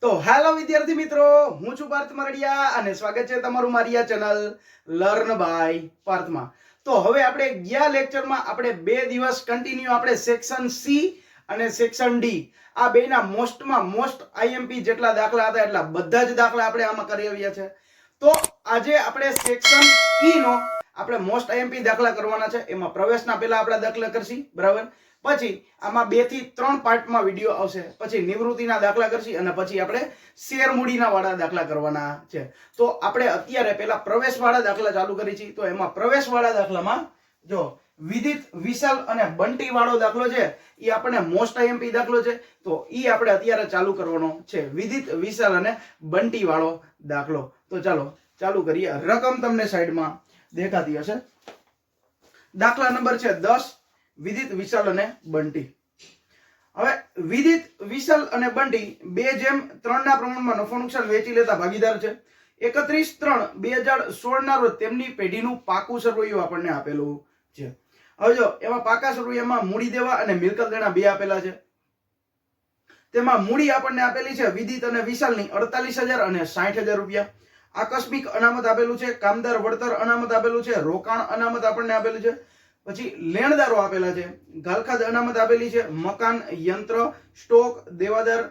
તો હેલો વિદ્યાર્થી મિત્રો, હું છું પાર્થ મરડિયા અને સ્વાગત છે તમારું મારી આ ચેનલ લર્ન બાય પાર્થમાં. તો હવે આપણે ગયા લેક્ચરમાં આપણે 2 દિવસ કન્ટિન્યુ આપણે સેક્શન સી અને સેક્શન ડી આ બેના મોસ્ટમાં મોસ્ટ આઈએમપી જેટલા દાખલા હતા એટલા બધા જ દાખલા આપણે આમાં કરી આવ્યા છે. તો આજે આપણે સેક્શન ઈ નો આપણે મોસ્ટ આઈએમપી દાખલા કરવાના છે. એમાં પ્રવેશના પહેલા આપણે દાખલા કરશી, બરાબર. પછી આમાં 2 થી 3 પાર્ટમાં વિડિયો આવશે. પછી નિવૃત્તિના દાખલા કરશી અને પછી આપણે શેર મૂડીના વાળા દાખલા કરવાના છે. તો આપણે અત્યારે પહેલા પ્રવેશવાળા દાખલા ચાલુ કરી છે. તો એમાં પ્રવેશવાળા દાખલામાં જો વિદિત, વિશાલ અને બંટી વાળો દાખલો છે એ આપણે મોસ્ટ આઈએમપી દાખલો છે. તો ઈ આપણે અત્યારે ચાલુ કરવાનો છે, વિદિત, વિશાલ અને બંટી વાળો દાખલો. તો ચાલો ચાલુ કરીએ. રકમ તમને સાઈડમાં દેખાતી હશે. દાખલા નંબર છે 10, વિદિત, વિશાલ અને બંટી. હવે વિદિત, વિશાલ અને બંટી 2:3 ના પ્રમાણમાં નફો નુકસાન વેચી લેતા ભાગીદાર છે. 31/3/2016 ના રોજ તેમની પેઢીનું પાકું સરવૈયું આપણને આપેલું છે. હવે જો એમાં પાકા સરવૈયામાં મૂડી દેવા અને મિલકત દેણા બે આપેલા છે. તેમાં મૂડી આપણને આપેલી છે વિદિત અને વિશાલની 48,000 અને 60,000 રૂપિયા. આકસ્મિક અનામત આપેલું છે, કામદાર વળતર અનામત આપેલું છે, રોકાણ અનામત આપણને આપેલું છે. પછી લેણદારો આપેલા છે, ગાલખાદ અનામત આપેલી છે, મકાન, યંત્ર, સ્ટોક, દેવાદાર,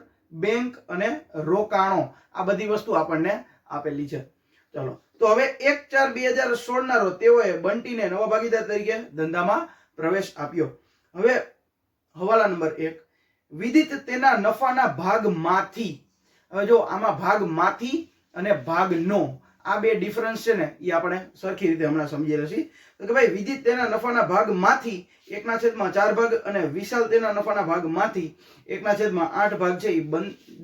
બેંક અને રોકાણો આ બધી વસ્તુ આપણને આપેલી છે. ચાલો તો હવે 1/4/2016 ના રોજ તેઓએ બંટીને નવા ભાગીદાર તરીકે ધંધામાં પ્રવેશ આપ્યો. હવે હવાલા નંબર 1, વિદિત તેના નફાના ભાગમાંથી. હવે જો આમાં ભાગમાંથી અને ભાગનો આ બે ડિફરન્સ છે ને એ આપણે સરખી રીતે હમણાં સમજી લેશી. તો કે ભાઈ વિદિત તેના નફાના ભાગમાંથી 1/4 ભાગ અને વિશાલ તેના નફાના ભાગમાંથી 1/8 ભાગ છે એ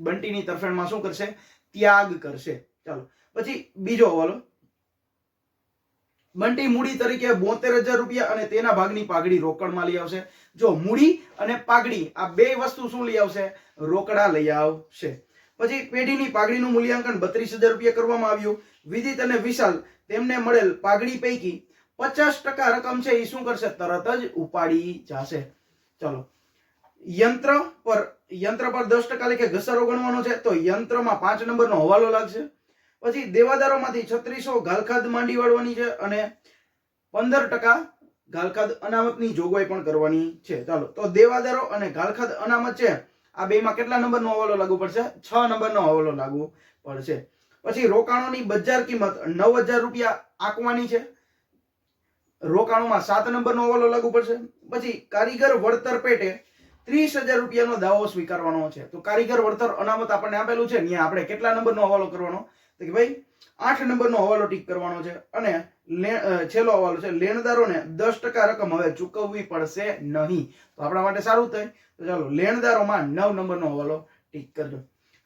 બંટીની તરફેણમાં શું કરશે? ત્યાગ કરશે. ચાલો પછી બીજો હવાલો. બંટી મૂડી તરીકે 72,000 રૂપિયા અને તેના ભાગની પાઘડી રોકડમાં લઈ આવશે. જો મૂડી અને પાઘડી આ બે વસ્તુ શું લઈ આવશે? રોકડા લઈ આવશે. પછી પેઢીની પાઘડીનું મૂલ્યાંકન 32,000 રૂપિયા કરવામાં આવ્યું. વિદિત અને વિશાલ તેમને મળેલ પાઘડી પૈકી 50% રકમ છે એ શું કરશે? તરત જ ઉપાડી જશે. ચલો યંત્ર પર 10% લેખે ઘસારો ગણવાનો છે. તો યંત્રમાં 5 નંબરનો હવાલો લાગશે. પછી દેવાદારોમાંથી 3600 ગાલખાદ માંડી વાળવાની છે અને 15% ગાલખાદ અનામતની જોગવાઈ પણ કરવાની છે. ચાલો તો દેવાદારો અને ગાલખાદ અનામત છે આ બેમાં કેટલા નંબરનો હવાલો લાગુ પડશે? 6 નંબરનો હવાલો લાગુ પડશે. પછી રોકાણોની બજાર કિંમત 9,000 રૂપિયા આંકવાની છે. રોકાણોમાં 7 નંબરનો હવાલો લાગુ પડશે. પછી કારીગર વળતર પેટે 30,000 રૂપિયાનો દાવો સ્વીકારવાનો છે. તો કારીગર વળતર અનામત આપણને આપેલું છે, ત્યાં આપણે કેટલા નંબરનો હવાલો કરવાનો? તો કે ભાઈ 8 નંબરનો હવાલો ટીક કરવાનો છે. અને છેલ્લો હવાલો છે, લેણદારોને 10% રકમ હવે ચૂકવવી પડશે નહીં. તો આપણા માટે સારું થાય. તો ચાલો લેણદારોમાં 9 નંબરનો હવાલો ટીક કરજો.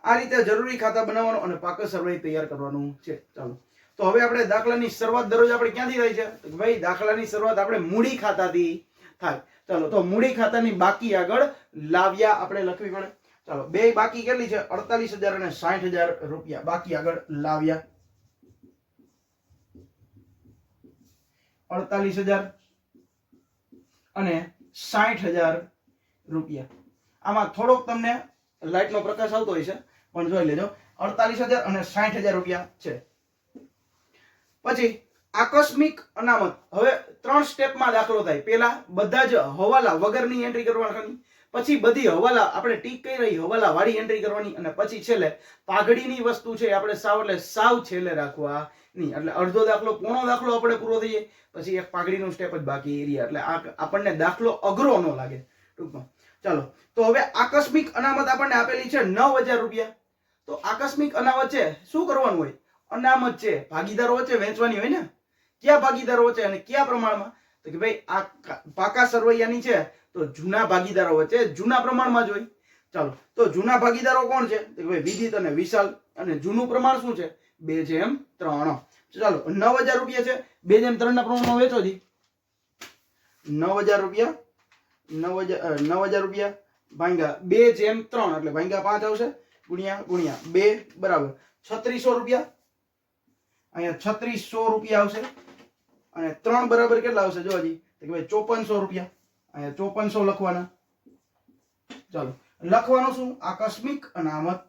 આ રીતે જરૂરી ખાતા બનાવવાનો અને પાકા સરવૈયું તૈયાર કરવાનું છે. ચાલો તો હવે આપણે દાખલાની શરૂઆત દરરોજ આપણે ક્યાંથી થાય છે? તો ભાઈ દાખલાની શરૂઆત આપણે મૂડી ખાતાથી થાય. ચાલો તો મૂડી ખાતાની બાકી આગળ લાવ્યા આપણે લખવી પડે. ચાલો બે બાકી કેટલી છે? 48,000 અને 60,000 રૂપિયા બાકી આગળ લાવ્યા. 48,000 અને 60,000 રૂપિયા. આમાં થોડોક તમને લાઈટનો પ્રકાશ આવતો હોય છે પણ જોઈ લેજો. 48,000 અને 60,000 રૂપિયા છે. પછી આકસ્મિક અનામત. હવે 3 સ્ટેપમાં દાખલો થાય. પહેલા બધા જ હવાલા વગરની એન્ટ્રી કરવાની, પછી બધી હવાલા આપણે ટીક કરી રહી હવાલા વાળી એન્ટ્રી કરવાની અને પછી છેલ્લે પાઘડીની વસ્તુ છે આપણે સાવ એટલે સાવ છેલ્લે રાખવાની. એટલે અડધો દાખલો, પોણો દાખલો આપણે પૂરો થઈ જાય. પછી એક પાઘડીનું સ્ટેપ જ બાકી એરિયા. એટલે આપણને દાખલો અઘરો ન લાગે ટૂંકમાં. ચાલો તો હવે આકસ્મિક અનામત આપણને આપેલી છે 9,000 રૂપિયા. તો આકસ્મિક અનામત છે શું કરવાનું હોય? અનામત છે ભાગીદારો વચ્ચે વહેંચવાની હોય ને. કયા ભાગીદારો વચ્ચે અને કયા પ્રમાણમાં? તો કે ભાઈ આ પાકા સરવૈયાની છે તો જૂના ભાગીદારો વચ્ચે જૂના પ્રમાણમાં જ હોય. ચાલો તો જૂના ભાગીદારો કોણ છે? તો કે ભાઈ વિદિત અને વિશાલ. અને જૂનું પ્રમાણ શું છે? 2:3. ચાલો 9,000 રૂપિયા છે, 2:3 ના પ્રમાણમાં વેચો જી. 9,000 રૂપિયા 9,000 રૂપિયા ભાંગ્યા 2:3 એટલે ભાંગ્યા 5 આવશે, ગુણ્યા 2 બરાબર 3600 રૂપિયા. અહીંયા 3600 રૂપિયા આવશે અને 3 બરાબર કેટલા આવશે? જો હજી તો કે ભાઈ 5400 રૂપિયા. અહીંયા 5400 લખવાના. ચાલો લખવાનું શું? આકસ્મિક અનામત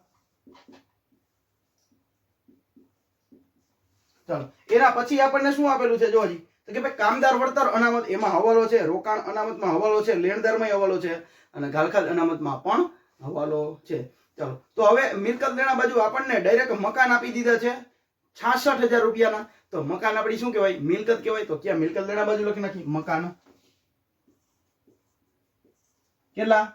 ચાલો એના પછી આપણને શું આપેલું છે જો હજી તો કે ભાઈ કામદાર વળતર અનામત એમાં હવાલો છે, રોકાણ અનામતમાં હવાલો છે, લેણદારમાં હવાલો છે અને ગાલખાદ અનામતમાં પણ હવાલો છે. ચાલો તો હવે મિલકત લેણા બાજુ આપણને ડાયરેક્ટ મકાન આપી દીધા છે 66,000 રૂપિયાના. તો મકાન આપણી શું કહેવાય? મિલકત કહેવાય. તો ક્યાં મિલકત લેણા બાજુ લખી નાખી મકાન. કેટલા?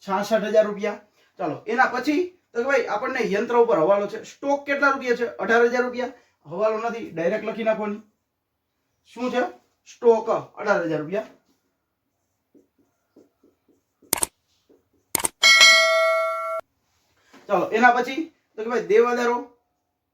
66,000 રૂપિયા. ચાલો એના પછી તો ભાઈ આપણને યંત્ર ઉપર હવાલો છે. સ્ટોક કેટલા રૂપિયા છે? 18,000 રૂપિયા. હવાલો નથી, ડાયરેક્ટ લખી નાખવાની. શું છે? સ્ટોક 18,000 રૂપિયા. ચાલો એના પછી તો કે ભાઈ દેવાદારો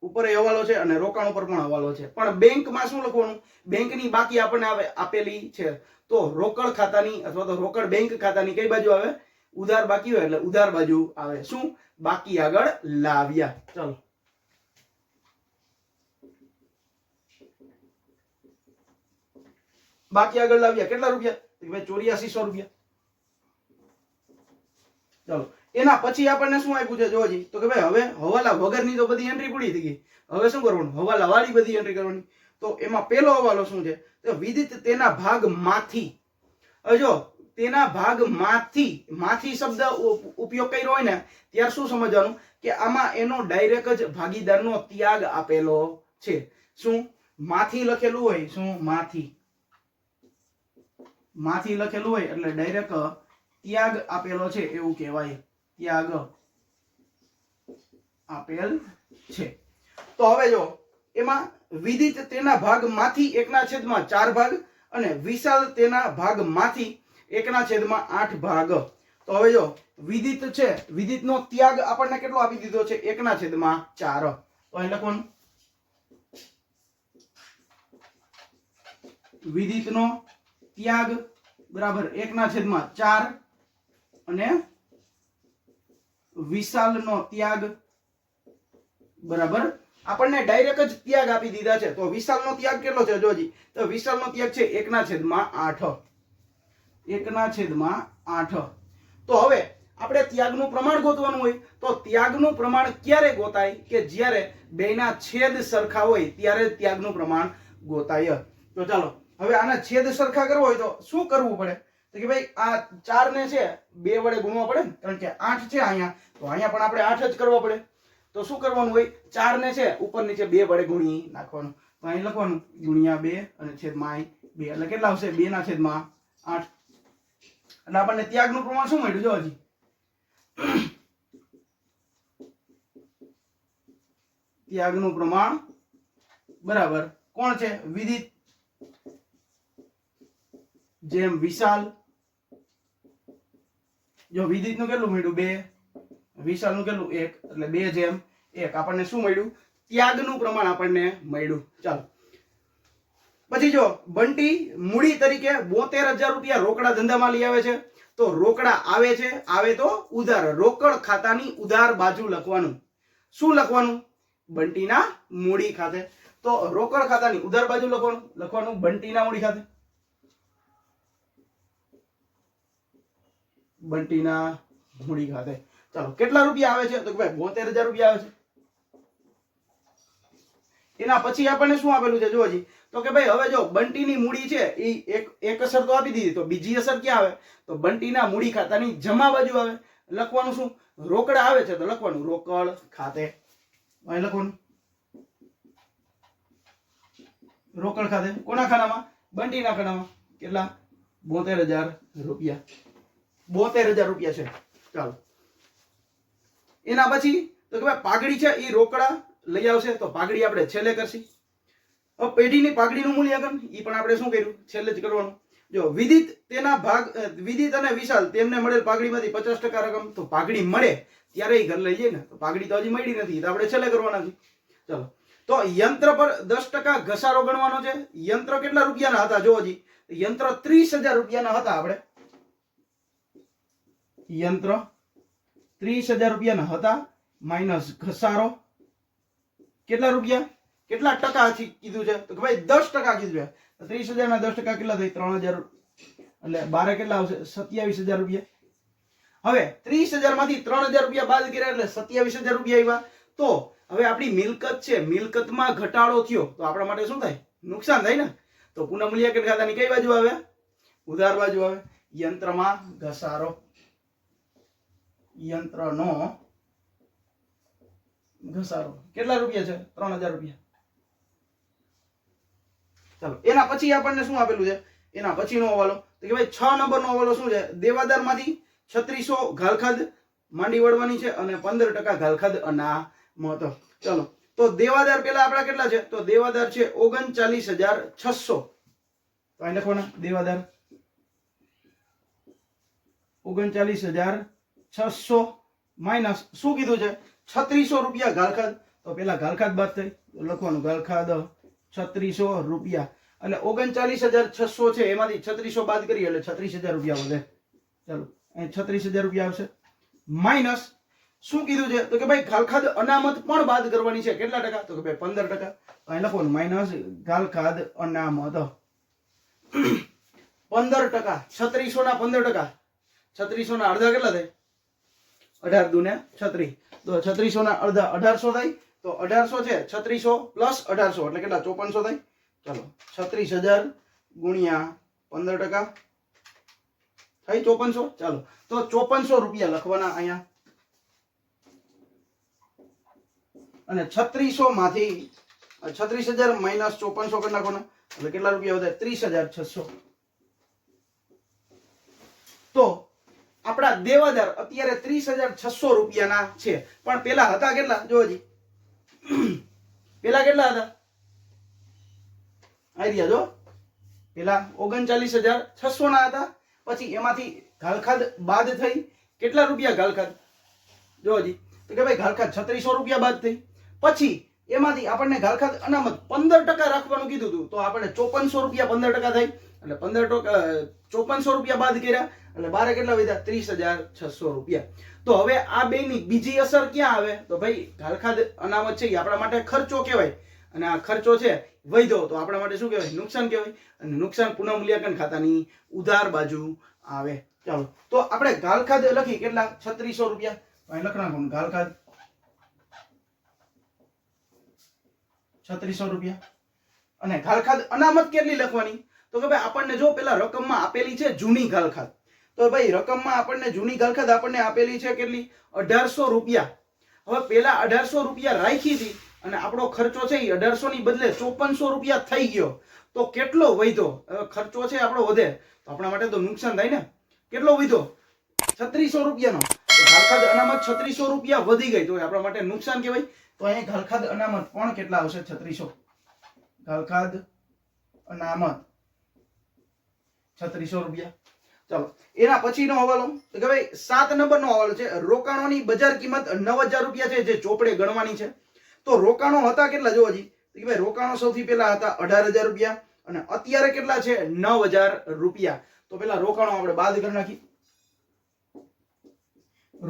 ઉપર હવાલો છે અને રોકાણ ઉપર પણ હવાલો છે. પણ બેંકમાં શું લખવાનું? બેંકની બાકી આપણને આપેલી છે. તો રોકડ ખાતાની અથવા તો રોકડ બેંક ખાતાની કઈ બાજુ આવે? ઉધાર બાકી હોય એટલે ઉધાર બાજુ આવે. શું? બાકી આગળ લાવ્યા. ચાલો બાકી આગળ લાવ્યા કેટલા રૂપિયા? ભાઈ 8400 રૂપિયા. ચાલો એના પછી આપણને શું આપ્યું છે જોજી તો કે ભાઈ હવે હવાલા વગરની તો બધી એન્ટ્રી પૂરી થઈ ગઈ. હવે શું કરવાનું? હવાલા વાળી બધી એન્ટ્રી કરવાની. તો એમાં પહેલો હવાલો શું છે? તો વિદિત તેના ભાગમાંથી. હવે જો તેના ભાગમાંથી, માંથી શબ્દ ઉપયોગ કર્યો હોય ને ત્યારે શું સમજવાનું કે આમાં એનો ડાયરેક્ટ જ ભાગીદારનો ત્યાગ આપેલો છે. શું? માંથી લખેલું હોય. શું? માંથી. માંથી લખેલું હોય એટલે ડાયરેક્ટ ત્યાગ આપેલો છે એવું કહેવાય. ત્યાગ આપેલ છે. તો હવે જો એમાં વિદિત તેના ભાગમાંથી 1/4 ભાગ અને વિશાલ તેના ભાગમાંથી 1/8 ભાગ. તો હવે જો વિદિત છે, વિદિતનો ત્યાગ આપણને કેટલો આપી દીધો છે? 1/4. તો અહીં લખવાનું વિદિતનો ત્યાગ બરાબર 1/4 અને વિશાલનો ત્યાગ બરાબર આપણને ડાયરેક્ટ જ ત્યાગ આપી દીધા છે. તો વિશાલનો ત્યાગ કેટલો છે જોજી? તો વિશાલનો ત્યાગ છે 1/8. 1/8. તો હવે આપણે ત્યાગનું પ્રમાણ ગોતવાનું હોય. તો ત્યાગનું પ્રમાણ ક્યારે ગોતાય? કે જ્યારે બેના છેદ સરખા હોય ત્યારે ત્યાગનું પ્રમાણ ગોતાય. તો ચાલો હવે આના છેદ સરખા કરવો હોય તો શું કરવું પડે? તો કે ભાઈ આ 4 ને છે 2 વડે ગુણવા પડે ને, કારણ કે 8 છે અહીંયા, તો અહીંયા પણ આપણે 8 જ કરવા પડે. તો શું કરવાનું હોય? 4 ને છે ઉપર નીચે 2 વડે ગુણી નાખવાનું. તો અહીં લખવાનું ગુણ્યા 2 અને છેદમાં 2 એટલે કેટલા આવશે? 2/8. એટલે આપણને ત્યાગનું પ્રમાણ શું મળ્યું? જો હજી ત્યાગનું પ્રમાણ બરાબર કોણ છે? વિદિત જેમ વિશાલ. જો વિદિત નું કેટલું મળ્યું? 2. વિશાલ નું કેટલું? 1. એટલે 2/1. આપણને શું મળ્યું? ત્યાગનું પ્રમાણ આપણને મળ્યું. ચાલો પછી જો બંટી મૂડી તરીકે 72,000 રૂપિયા રોકડા ધંધામાં લઈ આવે છે. તો રોકડા આવે છે, આવે તો ઉધાર. રોકડ ખાતાની ઉધાર બાજુ લખવાનું. શું લખવાનું? બંટીના મૂડી ખાતે. તો રોકડ ખાતાની ઉધાર બાજુ લખવાનું બંટીના મૂડી ખાતે. બંટીના મૂડી ખાતે. ચાલો કેટલા રૂપિયા આવે છે? તો કે ભાઈ 72,000 રૂપિયા આવે છે. એના પછી આપણને શું આપેલું છે જોજી તો કે ભાઈ હવે જો બંટીની મૂડી છે એ એક અસર તો આપી દીધી, તો બીજી અસર ક્યાં આવે? તો બંટીના મૂડી ખાતાની જમા બાજુ આવે. લખવાનું શું? રોકડા આવે છે તો લખવાનું રોકડ ખાતે. અહીં લખવાનું રોકડ ખાતે. કોના ખાનામાં? બંટીના ખાનામાં. કેટલા? 72,000 રૂપિયા. 72,000 રૂપિયા છે. ચાલો એના પછી તો કે ભાઈ પાઘડી છે એ રોકડા લઈ આવશે, તો પાઘડી આપણે છેલ્લે કરશી. હવે પેઢીની પાઘડીનું મૂલ્યાંકન એ પણ આપણે શું કર્યું? છેલ્લે જ કરવાનું. જો વિદિત તેના ભાગ, વિદિત અને વિશાલ તેમને મળેલ પાઘડીમાંથી 50% રકમ. તો પાઘડી મળે ત્યારે એ ઘર લઈ જાય ને, તો પાઘડી તો હજી મળી નથી, તો આપણે છેલ્લે કરવાના છે. ચલો તો યંત્ર પર 10% ઘસારો ગણવાનો છે. યંત્ર કેટલા રૂપિયાના હતા? જો હજી યંત્ર 30,000 રૂપિયાના હતા. આપણે યંત્ર 30,000 રૂપિયાના હતા માઇનસ ઘસારો કેટલા રૂપિયા? કેટલા ટકા કીધું છે? તો કે ભાઈ 10% કીધું છે. 30,000 ના 10% કેટલા થાય? 3,000. એટલે 12 કેટલા આવશે? 27,000 રૂપિયા. હવે 30,000 માંથી 3,000 રૂપિયા બાદ કર્યા એટલે 27,000 રૂપિયા આવ્યા. તો હવે આપણી મિલકત છે, મિલકતમાં ઘટાડો થયો તો આપણા માટે શું થાય? નુકસાન થાય ને. તો પુનઃમૂલ્યાંકન ખાતાની કઈ બાજુ આવે? ઉધાર બાજુ આવે. યંત્રમાં ઘસારો, યંત્રનો ઘસારો કેટલા રૂપિયા છે? 3000 રૂપિયા. ચાલો એના પછી આપણને શું આપેલું છે? એના પછીનો હવાલો તો કે ભાઈ 6 નંબરનો હવાલો શું છે? દેવાદારમાંથી 3600 ઘાલખાદ માંડી વળવાની છે અને 15% ઘાલખાદ અનામત. ચલો તો દેવાદાર પેલા આપડા કેટલા છે? તો દેવાદાર છે 39600. તો અહીં લખવાના દેવાદાર 39600 માઈનસ શું કીધું છે? 3600 રૂપિયા ઘાલખાદ. તો પેલા ઘાલખાદ બાદ થઈ તો લખવાનું ઘાલખાદ 3600 રૂપિયા એટલે 39600 છે એમાંથી 3600 બાદ કરીએ એટલે 36000 રૂપિયા વધે. ચાલો અહીં 36000 રૂપિયા આવશે. માઈનસ શું કીધું છે? તો કે ભાઈ ઘાલખાદ અનામત પણ બાદ કરવાની છે. કેટલા ટકા? તો કે ભાઈ 15%. તો અહીં લખવાનું માઈનસ ઘાલખાદ અનામત 15%. 3600 ના 15%. 3600 ના અડધા કેટલા થાય? 18 દુને 36. તો 3600 ના અડધા 1800 થાય. તો 1800 છે 3600 પ્લસ 1800 એટલે કેટલા? 5400 થાય. ચાલો 36000 ગુણ્યા 15% થાય 5400. ચાલો તો 5400 રૂપિયા લખવાના અહીંયા અને 3600 માંથી 36000 માઈનસ 5400 કરી નાખવાના એટલે કેટલા રૂપિયા વધે? 30600. તો આપણા દેવાદાર અત્યારે 30600 રૂપિયાના છે. પણ પેલા હતા કેટલા? જો હજી પેલા કેટલા હતા? આઈડિયા જો પેલા 39600 ના હતા. પછી એમાંથી ઘાલખાદ બાદ થઈ કેટલા રૂપિયા ઘાલખાદ? જો હજી તો કે ભાઈ ઘાલખાદ 3600 રૂપિયા બાદ થઈ. પછી એમાંથી આપણને ઘાલખાદ અનામત 15% રાખવાનું કીધું હતું. તો આપણે 5400 રૂપિયા 15% થાય એટલે 15% 5400 રૂપિયા બાદ કર્યા એટલે બારે કેટલા વધ્યા? 30600 રૂપિયા. તો હવે આ બેની બીજી અસર ક્યાં આવે? તો ભાઈ ઘાલખાદ અનામત છે એ આપણા માટે ખર્ચો કહેવાય અને આ ખર્ચો છે વધ્યો તો આપણા માટે શું કહેવાય? નુકસાન કહેવાય. અને નુકસાન પુનઃમૂલ્યાંકન ખાતાની ઉધાર બાજુ આવે. ચાલો તો આપણે ઘાલખાદ લખી કેટલા? 3600 રૂપિયા. અહીં લખ નાખવાનું ઘાલખાદ 3600 રૂપિયા. અને ઘાલખાદ અનામત કેટલી લખવાની? તો કે ભાઈ આપણને જો પેલા રકમમાં આપેલી છે જૂની ઘાલખાદ. તો ભાઈ રકમમાં આપણને જૂની ઘાલખાદ આપણને આપેલી છે કેટલી? 1800 રૂપિયા. હવે પેલા 1800 રૂપિયા રાખી હતી અને આપણો ખર્ચો છે એ 1800 ની બદલે 5400 રૂપિયા થઈ ગયો. તો કેટલો વધ્યો? ખર્ચો છે આપણો વધે તો આપણા માટે તો નુકસાન થાય ને. કેટલો વધ્યો? 3600 રૂપિયાનો. તો ઘાલખાદ અનામત 3600 રૂપિયા વધી ગઈ તો આપણા માટે નુકસાન કહેવાય. તો અહીંયા ઘાલખાદ અનામત પણ કેટલા આવશે? 3600. ઘાલખાદ અનામત 3600 રૂપિયા. ચાલો એના પછીનો હવાલો તો કે ભાઈ 7 નંબરનો હવાલો છે રોકાણોની બજાર કિંમત 9000 રૂપિયા છે જે ચોપડે ગણવાની છે. તો રોકાણો હતા કેટલા? જો હજી કે ભાઈ રોકાણો સૌથી પહેલા હતા 18000 રૂપિયા અને અત્યારે કેટલા છે? 9000 રૂપિયા. તો પેલા રોકાણો આપણે બાદ કરી નાખી.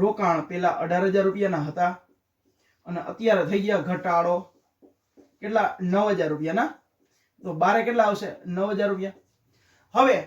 રોકાણ પેલા 18000 રૂપિયાના હતા અને અત્યારે થઈ ગયા ઘટાડો કેટલા? 9000 રૂપિયાના. તો બારે કેટલા આવશે? 9000 રૂપિયા. હવે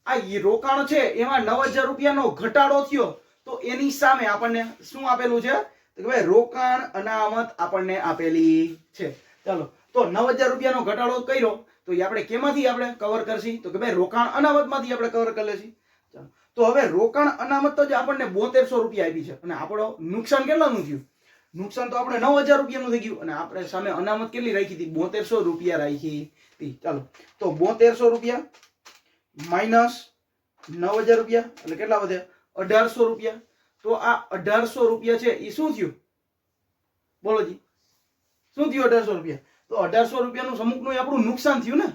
આ રોકાણ છે એમાં 9000 રૂપિયાનો ઘટાડો થયો તો એની સામે આપણને શું આપેલું છે? તો કે ભાઈ રોકાણ અનામત આપણને આપેલી છે. ચાલો તો 9000 રૂપિયાનો ઘટાડો કર્યો તો એ આપણે કેમાંથી આપણે કવર કરશી? તો કે ભાઈ રોકાણ અનામતમાંથી આપણે કવર કરી લેશી. ચાલો તો હવે રોકાણ અનામત તો જે આપણને 7200 રૂપિયા આપી છે અને આપણો નુકસાન કેટલાનું થયું? નુકસાન તો આપણે 9000 રૂપિયાનું થઈ ગયું અને આપણે સામે અનામત કેટલી રાખી હતી? 7200 રૂપિયા રાખી હતી. ચાલો તો 7200 રૂપિયા માઈનસ 9000 રૂપિયા એટલે કેટલા વધે? 1800 રૂપિયા. તો આ 1800 રૂપિયા છે એ શું થયું? બોલો જી શું થયું? 1800 રૂપિયા. તો 1800 રૂપિયાનું અમુકનું આપણું નુકસાન થયું ને.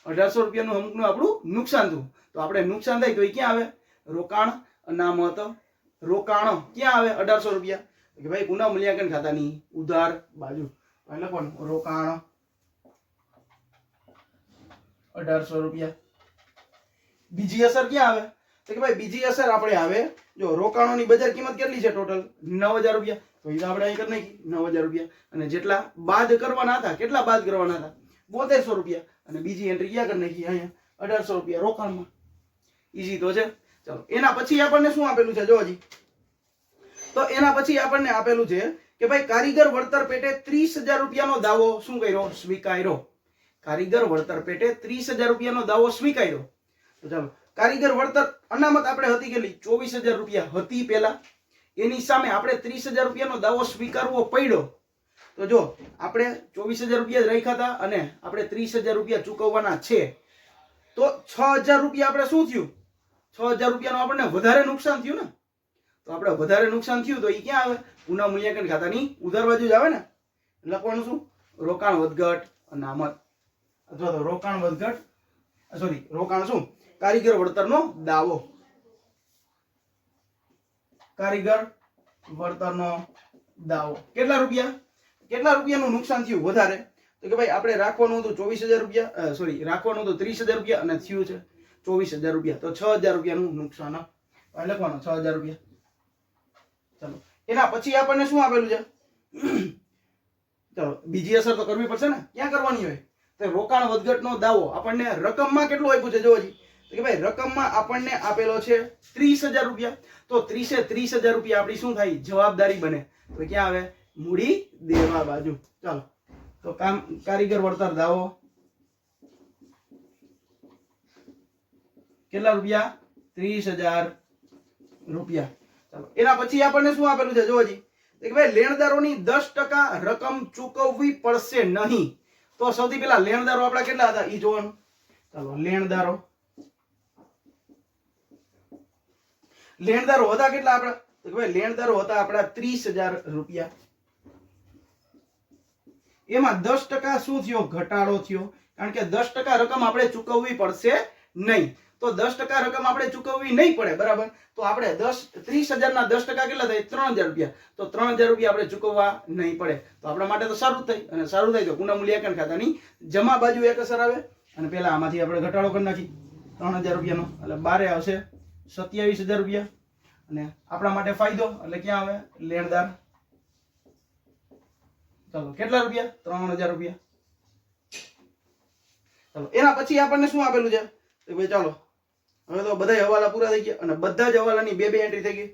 1800 રૂપિયાનું અમુકનું આપણું નુકસાન થયું. તો આપણે નુકસાન થાય તો એ ક્યાં આવે? રોકાણ અનામત. રોકાણ ક્યાં આવે? 1800 રૂપિયા. કે ભાઈ પુનઃમૂલ્યાંકન ખાતાની ઉધાર બાજુ. એટલે પણ રોકાણ 1800 રૂપિયા. બીજી અસર ક્યાં આવે? તો કે ભાઈ બીજી અસર આપણે આવે જો રોકાણોની બજાર કિંમત કેટલી છે? ટોટલ 9000 રૂપિયા. તો એ આપણે અહીં કરી નાખી 9000 રૂપિયા અને જેટલા બાદ કરવાના હતા કેટલા બાદ કરવાના હતા? 7200 રૂપિયા. અને બીજી એન્ટ્રી ક્યાં કરી નાખી? અહીંયા 1800 રૂપિયા રોકાણમાં. ઈઝી તો છે. ચાલો એના પછી આપણને શું આપેલું છે? જો હજી તો એના પછી આપણને આપેલું છે કે ભાઈ કારીગર વળતર પેટે 30,000 રૂપિયાનો દાવો શું કર્યો? સ્વીકાર્યો. કારીગર વળતર પેટે 30,000 રૂપિયાનો દાવો સ્વીકાર્યો. તો ચાલો, કારીગર વળતર અનામત આપણે હતી કેટલી? 24,000 રૂપિયા હતી પેલા. એની સામે આપણે 30,000 રૂપિયાનો દાવો સ્વીકારવો પડ્યો. તો જો આપણે 24,000 રૂપિયા જ રાખ્યા હતા અને આપણે 30,000 રૂપિયા ચૂકવવાના છે, તો 6,000 રૂપિયા આપણે શું થયું? 6,000 રૂપિયાનો આપણને વધારે નુકસાન થયું ને. તો આપણે વધારે નુકસાન થયું તો એ ક્યાં આવે? પુનઃ મૂલ્યાંકન ખાતાની ઉધાર બાજુ જ આવે ને. લખવાનું શું? રોકાણ વધઘટ અનામત, અથવા તો રોકાણ વધઘટ રોકાણ શું? કારીગર વળતરનો દાવો. કારીગર વળતરનો દાવો કેટલા રૂપિયા? કેટલા રૂપિયાનું નુકસાન થયું વધારે? તો કે ભાઈ આપણે રાખવાનું હતું 24,000 રૂપિયા, રાખવાનું હતું 30,000 રૂપિયા અને થયું છે 24,000 રૂપિયા. તો 6,000 રૂપિયાનું નુકસાન લખવાનું, 6,000 રૂપિયા. ચાલો, એના પછી આપણને શું આપેલું છે? ચાલો, બીજી અસર તો કરવી પડશે ને. ક્યાં કરવાની હોય? તો રોકાણ વધઘટનો દાવો આપણને રકમમાં કેટલું આપ્યું છે? જોવો જી, તો કે ભાઈ રકમમાં આપણને આપેલો છે 30,000 રૂપિયા. તો 30,000 રૂપિયા આપણી શું થાય? જવાબદારી બને. તો ક્યાં આવે? મૂડી દેવા બાજુ. ચાલો, તો કારીગર વળતર દાવો કેટલા રૂપિયા? 30,000 રૂપિયા. ચાલો, એના પછી આપણને શું આપેલું છે? જોવો જી, કે ભાઈ લેણદારોની 10% રકમ ચૂકવવી પડશે નહીં. તો સૌથી પહેલા લેણદારો આપણા કેટલા હતા એ જોવાનું. ચાલો, લેણદારો હતા કેટલા આપણા? તો કે ભાઈ લેણદારો હતા આપણા 30,000 રૂપિયા. એમાં 10% શું થયો? ઘટાડો થયો. કારણ કે 10% રકમ આપણે ચૂકવવી પડશે નહીં. તો 10% રકમ આપણે ચૂકવવી નહીં પડે, બરાબર. તો આપણે 30,000 ના 10% કેટલા થાય? 3,000 રૂપિયા. તો 3,000 રૂપિયા આપણે ચૂકવવા નહીં પડે. તો આપણા માટે તો સારું જ થાય. અને સારું થાય તો પુનઃ મૂલ્યાંકન ખાતાની જમા બાજુ એક અસર આવે. અને પેલા આમાંથી આપણે ઘટાડો કરી નાખી 3,000 રૂપિયાનો, એટલે બારે આવશે 27,000 રૂપિયા. અને આપણા માટે ફાયદો એટલે ક્યાં આવે? લેણદાર. ચાલો, કેટલા રૂપિયા? 3,000 રૂપિયા. ચાલો, એના પછી આપણને શું આપેલું છે? તો ભાઈ ચાલો, હવે તો બધા હવાલા પૂરા થઈ ગયા અને બધા જ હવાલાની બે એન્ટ્રી થઈ ગઈ.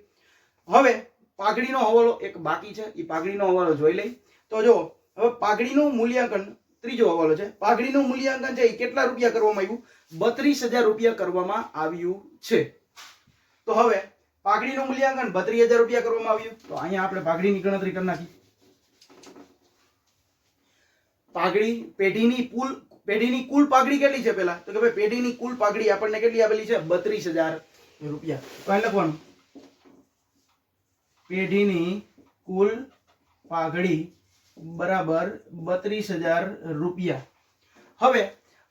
હવે પાઘડીનો હવાલો એક બાકી છે, એ પાઘડીનો હવાલો જોઈ લઈ. તો જો હવે પાઘડીનું મૂલ્યાંકન, ત્રીજો હવાલો છે. પાઘડીનું મૂલ્યાંકન છે એ કેટલા રૂપિયા કરવામાં આવ્યું? 32,000 રૂપિયા કરવામાં આવ્યું છે. તો હવે પાઘડીનું મૂલ્યાંકન 32,000 રૂપિયા કરવામાં આવ્યું. તો અહીંયા આપણે પાઘડીની ગણતરી કરી નાખી. પાઘડી પેઢીની કુલ પાઘડી કેટલી છે પેલા? તો કે ભાઈ પેઢીની કુલ પાઘડી આપણને કેટલી આપેલી છે? 32,000 રૂપિયા. તો અહીં લખવાનું પેઢીની કુલ પાઘડી બરાબર 32,000 રૂપિયા.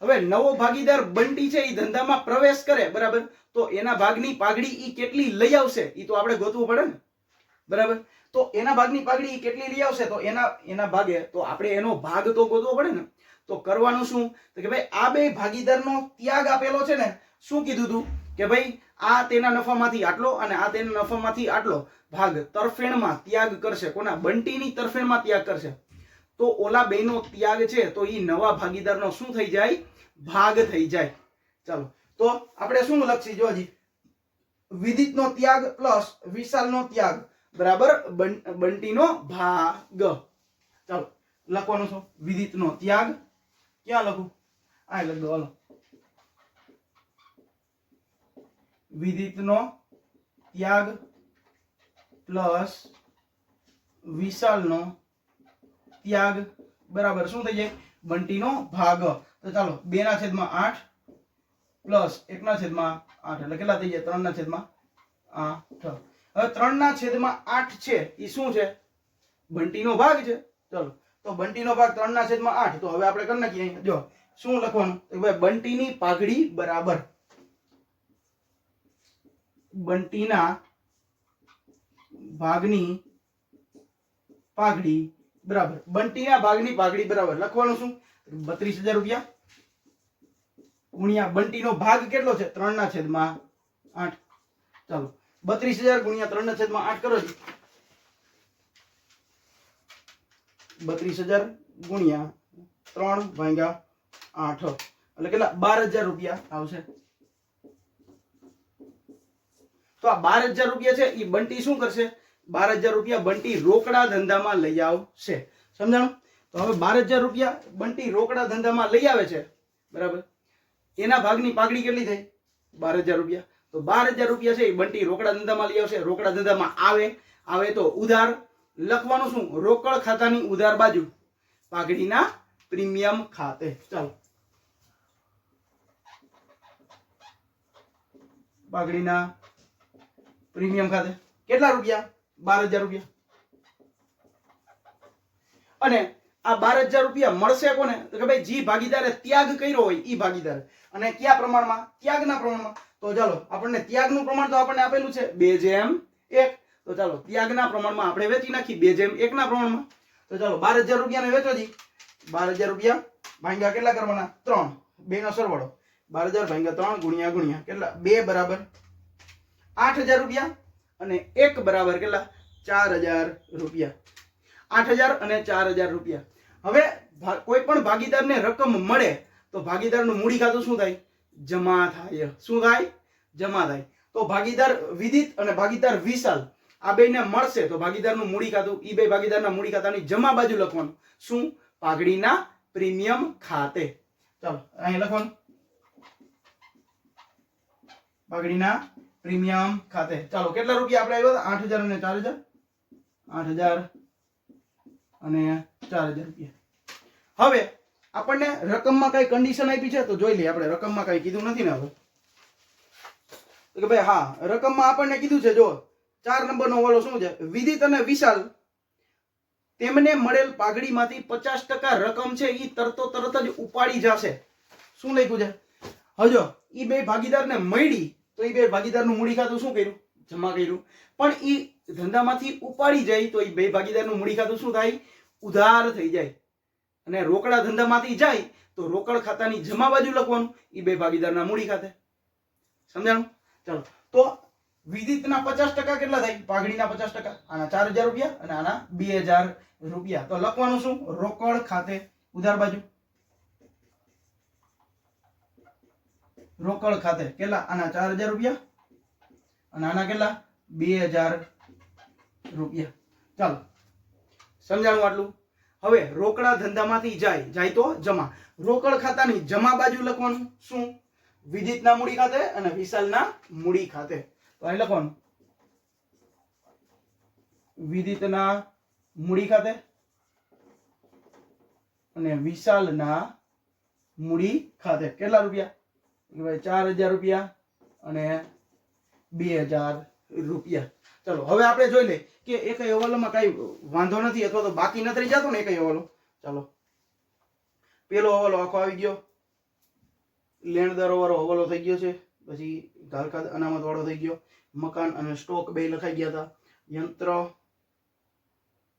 હવે નવો ભાગીદાર બંટી છે એ ધંધામાં પ્રવેશ કરે, બરાબર. તો એના ભાગની પાઘડી ઈ કેટલી લઈ આવશે ઈ તો આપણે ગોતવું પડે ને, બરાબર. તો એના ભાગની પાઘડી ઈ કેટલી લઈ આવશે? તો એના ભાગે તો આપણે એનો ભાગ તો ગોતવો પડે ને. તો કરવાનું શું? તો કે ભાઈ આ બે ભાગીદારનો ત્યાગ આપેલો છે ને. શું કીધું તું? કે ભાઈ આ તેના નફામાંથી આટલો અને આ તેના નફામાંથી આટલો ભાગ તરફેણમાં ત્યાગ કરશે. કોના? બંટીની તરફેણમાં ત્યાગ કરશે. તો ઓલા બેનો ત્યાગ છે તો ઈ નવા ભાગીદારનો શું થઈ જાય? ભાગ થઈ જાય. ચાલો, તો આપણે શું લખી? જો હજી વિદિતનો ત્યાગ પ્લસ વિશાલનો ત્યાગ બરાબર બંટીનો ભાગ. ચાલો, લખવાનું શું? વિદિતનો ત્યાગ ક્યાં લખું? આ લખ દો. હાલો, વિદિતનો ત્યાગ પ્લસ વિશાલનો ત્યાગ બરાબર શું થઈ જાય? બંટીનો ભાગ. તો ચાલો, 2/8 પ્લસ 1/8 એટલે કેટલા થઈ જાય? 3/8. હવે 3/8 છે એ શું છે? બંટીનો ભાગ છે. ચલો, તો બંટીનો ભાગ 3/8. તો હવે આપણે કરી નાખીએ. જો શું લખવાનું? ભાઈ બંટીની પાઘડી બરાબર બંટીના ભાગની પાઘડી બરાબર બંટીના ભાગની પાઘડી બરાબર લખવાનું શું? 32,000 રૂપિયા ગુણ્યા બંટીનો ભાગ કેટલો છે? 3/8. ચાલો, 32,000 ગુણ્યા 3/8 કરો જી. 32,000 ગુણ્યા 3/8 એટલે કેટલા? 12,000 રૂપિયા આવશે. તો આ 12,000 રૂપિયા છે એ બંટી શું કરશે? 12,000 રૂપિયા બંટી રોકડા ધંધામાં લઈ આવશે. સમજાણું? તો હવે 12,000 રૂપિયા બંટી રોકડા ધંધામાં લઈ આવે છે, બરાબર. એના ભાગની પાઘડી કેટલી થઈ? 12,000 રૂપિયા. તો 12,000 રૂપિયા છે એ બંટી રોકડા ધંધામાં લઈ આવશે. રોકડા ધંધામાં આવે તો ઉધાર લખવાનું શું? રોકડ ખાતાની ઉધાર બાજુ પાઘડીના પ્રીમિયમ ખાતે. ચાલો, પાઘડીના પ્રીમિયમ ખાતે કેટલા રૂપિયા? 12,000 રૂપિયા. અને આ 12,000 રૂપિયા મળશે કોને? તો કે ભાઈ જી ભાગીદારે ત્યાગ કર્યો હોય ઈ ભાગીદાર. અને કયા પ્રમાણમાં? ત્યાગના પ્રમાણમાં. તો ચાલો, આપણને ત્યાગનું પ્રમાણ તો આપણને આપેલું છે 2:1. તો ચાલો, ત્યાગના પ્રમાણમાં આપણે વેચી નાખી 2:1 ના પ્રમાણમાં. તો ચાલો, 12,000 રૂપિયાને વેચો જી. 12,000 રૂપિયા ભાગ્યા કેટલા કરવાના? 3. 2 નો સરવાળો. 12,000 ભાગ્યા 3 ગુણ્યા કેટલા? 2 બરાબર 8,000 રૂપિયા. અને 1 બરાબર કેટલા? 4,000 રૂપિયા. 8,000 અને 4,000 રૂપિયા. હવે કોઈ પણ ભાગીદારને રકમ મળે તો ભાગીદારનું મૂડી ખાતું શું થાય? જમા થાય. શું થાય? જમા થાય. તો ભાગીદાર વિદિત અને ભાગીદાર વિશાલ આ બેને મળશે તો ભાગીદારનું મૂડી ખાતું, ઈ બે ભાગીદારના મૂડી ખાતાની જમા બાજુ લખવાનું શું? પાઘડીના પ્રીમિયમ ખાતે. ચાલો, અહીં લખવાનું પાઘડીના પ્રીમિયમ ખાતે. ચાલો, કેટલા રૂપિયા આપણે આવ્યા? 8,000 અને 4,000. 8,000 અને 4,000 રૂપિયા. હવે આપણને રકમમાં કઈ કન્ડિશન આપી છે તો જોઈ લઈએ. આપણે રકમમાં કઈ કીધું નથી ને. હવે કે ભાઈ હા, રકમમાં આપણને કીધું છે, જો 4 નંબરનો વાળો શું છે? વિદિત અને વિશાલ તેમને મળેલ પાઘડીમાંથી 50% રકમ છે એ તરત જ ઉપાડી જશે. શું લખ્યું છે? હજો ઈ બે ભાગીદારને મળી તો ઈ બે ભાગીદારનું મૂડી ખાતું શું કર્યું? જમા કર્યું. પણ ઈ ધંધામાંથી ઉપાડી જાય તો ઈ બે ભાગીદારનું મૂડી ખાતું શું થાય? ઉધાર થઈ જાય. અને રોકડા ધંધામાંથી જાય તો રોકડ ખાતાની જમા બાજુ લખવાનું ઈ બે ભાગીદારના મૂડી ખાતે. સમજાણું? ચાલો, તો વિદિતના 50% કેટલા થાય? પાઘડીના 50%. આના 4,000 રૂપિયા અને આના 2,000 રૂપિયા. તો લખવાનું શું? રોકડ ખાતે ઉધાર બાજુ. રોકડ ખાતે કેટલા? આના 4,000 રૂપિયા અને આના કેટલા? 2,000 રૂપિયા. ચાલો, સમજાણું આટલું? હવે રોકડા ધંધામાંથી જાય તો જમા. રોકડ ખાતાની જમા બાજુ લખવાનું શું? વિદિતના મૂડી ખાતે અને વિશાલના મૂડી ખાતે. તો અહીં લખવાનું વિદિતના મૂડી ખાતે અને વિશાલના મૂડી ખાતે. કેટલા રૂપિયા? 4,000 રૂપિયા અને 2,000 રૂપિયા. ચલો, હવે આપણે જોઈ લઈએ કે એક હવાલોમાં કઈ વાંધો નથી અથવા તો બાકી નથી રહી જતો ને એક હવાલો. ચાલો, પેલો હવાલો આખો આવી ગયો. લેણદારો વાળો હવાલો થઈ ગયો છે. પછી ઘાલખાદ અનામત વાળો થઈ ગયો. મકાન અને સ્ટોક બે લખાઈ ગયા હતા. યંત્ર,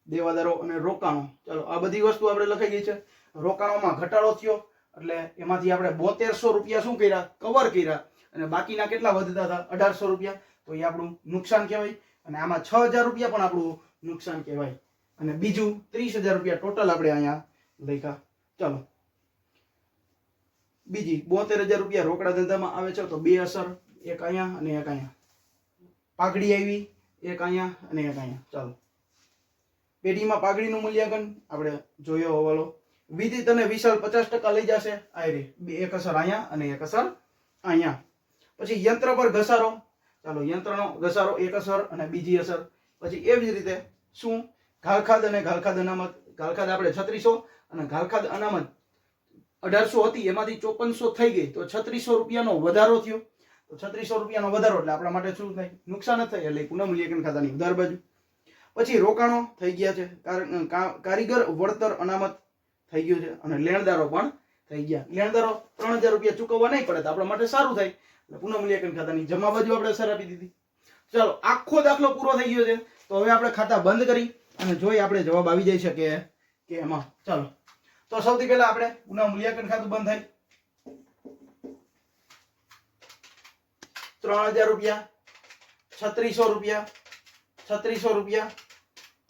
દેવાદારો અને રોકાણો. ચાલો, આ બધી વસ્તુ આપણે લખાઈ ગઈ છે. રોકાણોમાં ઘટાડો થયો એટલે એમાંથી આપણે 7200 રૂપિયા શું કર્યા? કવર કર્યા. અને બાકીના કેટલા વધતા હતા? 1,800 રૂપિયા. તો એ આપણું નુકસાન કહેવાય. અને આમાં 6,000 રૂપિયા પણ આપણું નુકસાન કહેવાય. અને બીજું 30,000 રૂપિયા ટોટલ આપણે અહીંયા લખ્યા. ચાલો, બીજી 72,000 રૂપિયા રોકડા ધંધામાં આવે છે તો 2 અસર, એક અહીંયા અને એક અહીંયા. પાઘડી આવી, એક અહીંયા અને એક અહીંયા. ચાલો, પેઢીમાં પાઘડીનું મૂલ્યાંકન આપણે જોયો હવાલો. વિદિત અને વિશાલ 50% લઈ જશે. આ રે એક અસર અહીંયા અને એક અસર અહીંયા. પછી યંત્ર પર ઘસારો. ચાલો, યંત્રનો ઘસારો એક અસર અને બીજી અસર. પછી એવી જ રીતે શું? ઘાલખાદ અને ઘાલખાદ અનામત. ઘાલખાદ આપણે 3600 અને ઘાલખાદ અનામત 1,800 હતી, એમાંથી 5400 થઈ ગઈ તો 3600 રૂપિયાનો વધારો થયો. તો 3600 રૂપિયાનો વધારો એટલે આપણા માટે શું થાય? નુકસાન જ થાય. એટલે પુનઃ મૂલ્યાંકન ખાતાની ઉધાર બાજુ. પછી રોકાણો થઈ ગયા છે. કારીગર વળતર અનામત થઈ ગયું છે અને લેણદારો પણ થઈ ગયા. લેણદારો 3,000 રૂપિયા ચૂકવવા નહીં પડે તો આપણા માટે સારું થાય. એટલે પુનઃ મૂલ્યાંકન ખાતાની જમા બાજુ આપણે અસર આપી દીધી. ચાલો, આખો દાખલો પૂરો થઈ ગયો છે. તો હવે આપણે ખાતા બંધ કરી અને જોઈ આપણે જવાબ આવી જાય છે કે એમાં. ચાલો, તો સૌથી પહેલા આપણે પુનઃ મૂલ્યાંકન ખાતું બંધ થાય. 3,000 રૂપિયા, 3600 રૂપિયા, 3600 રૂપિયા,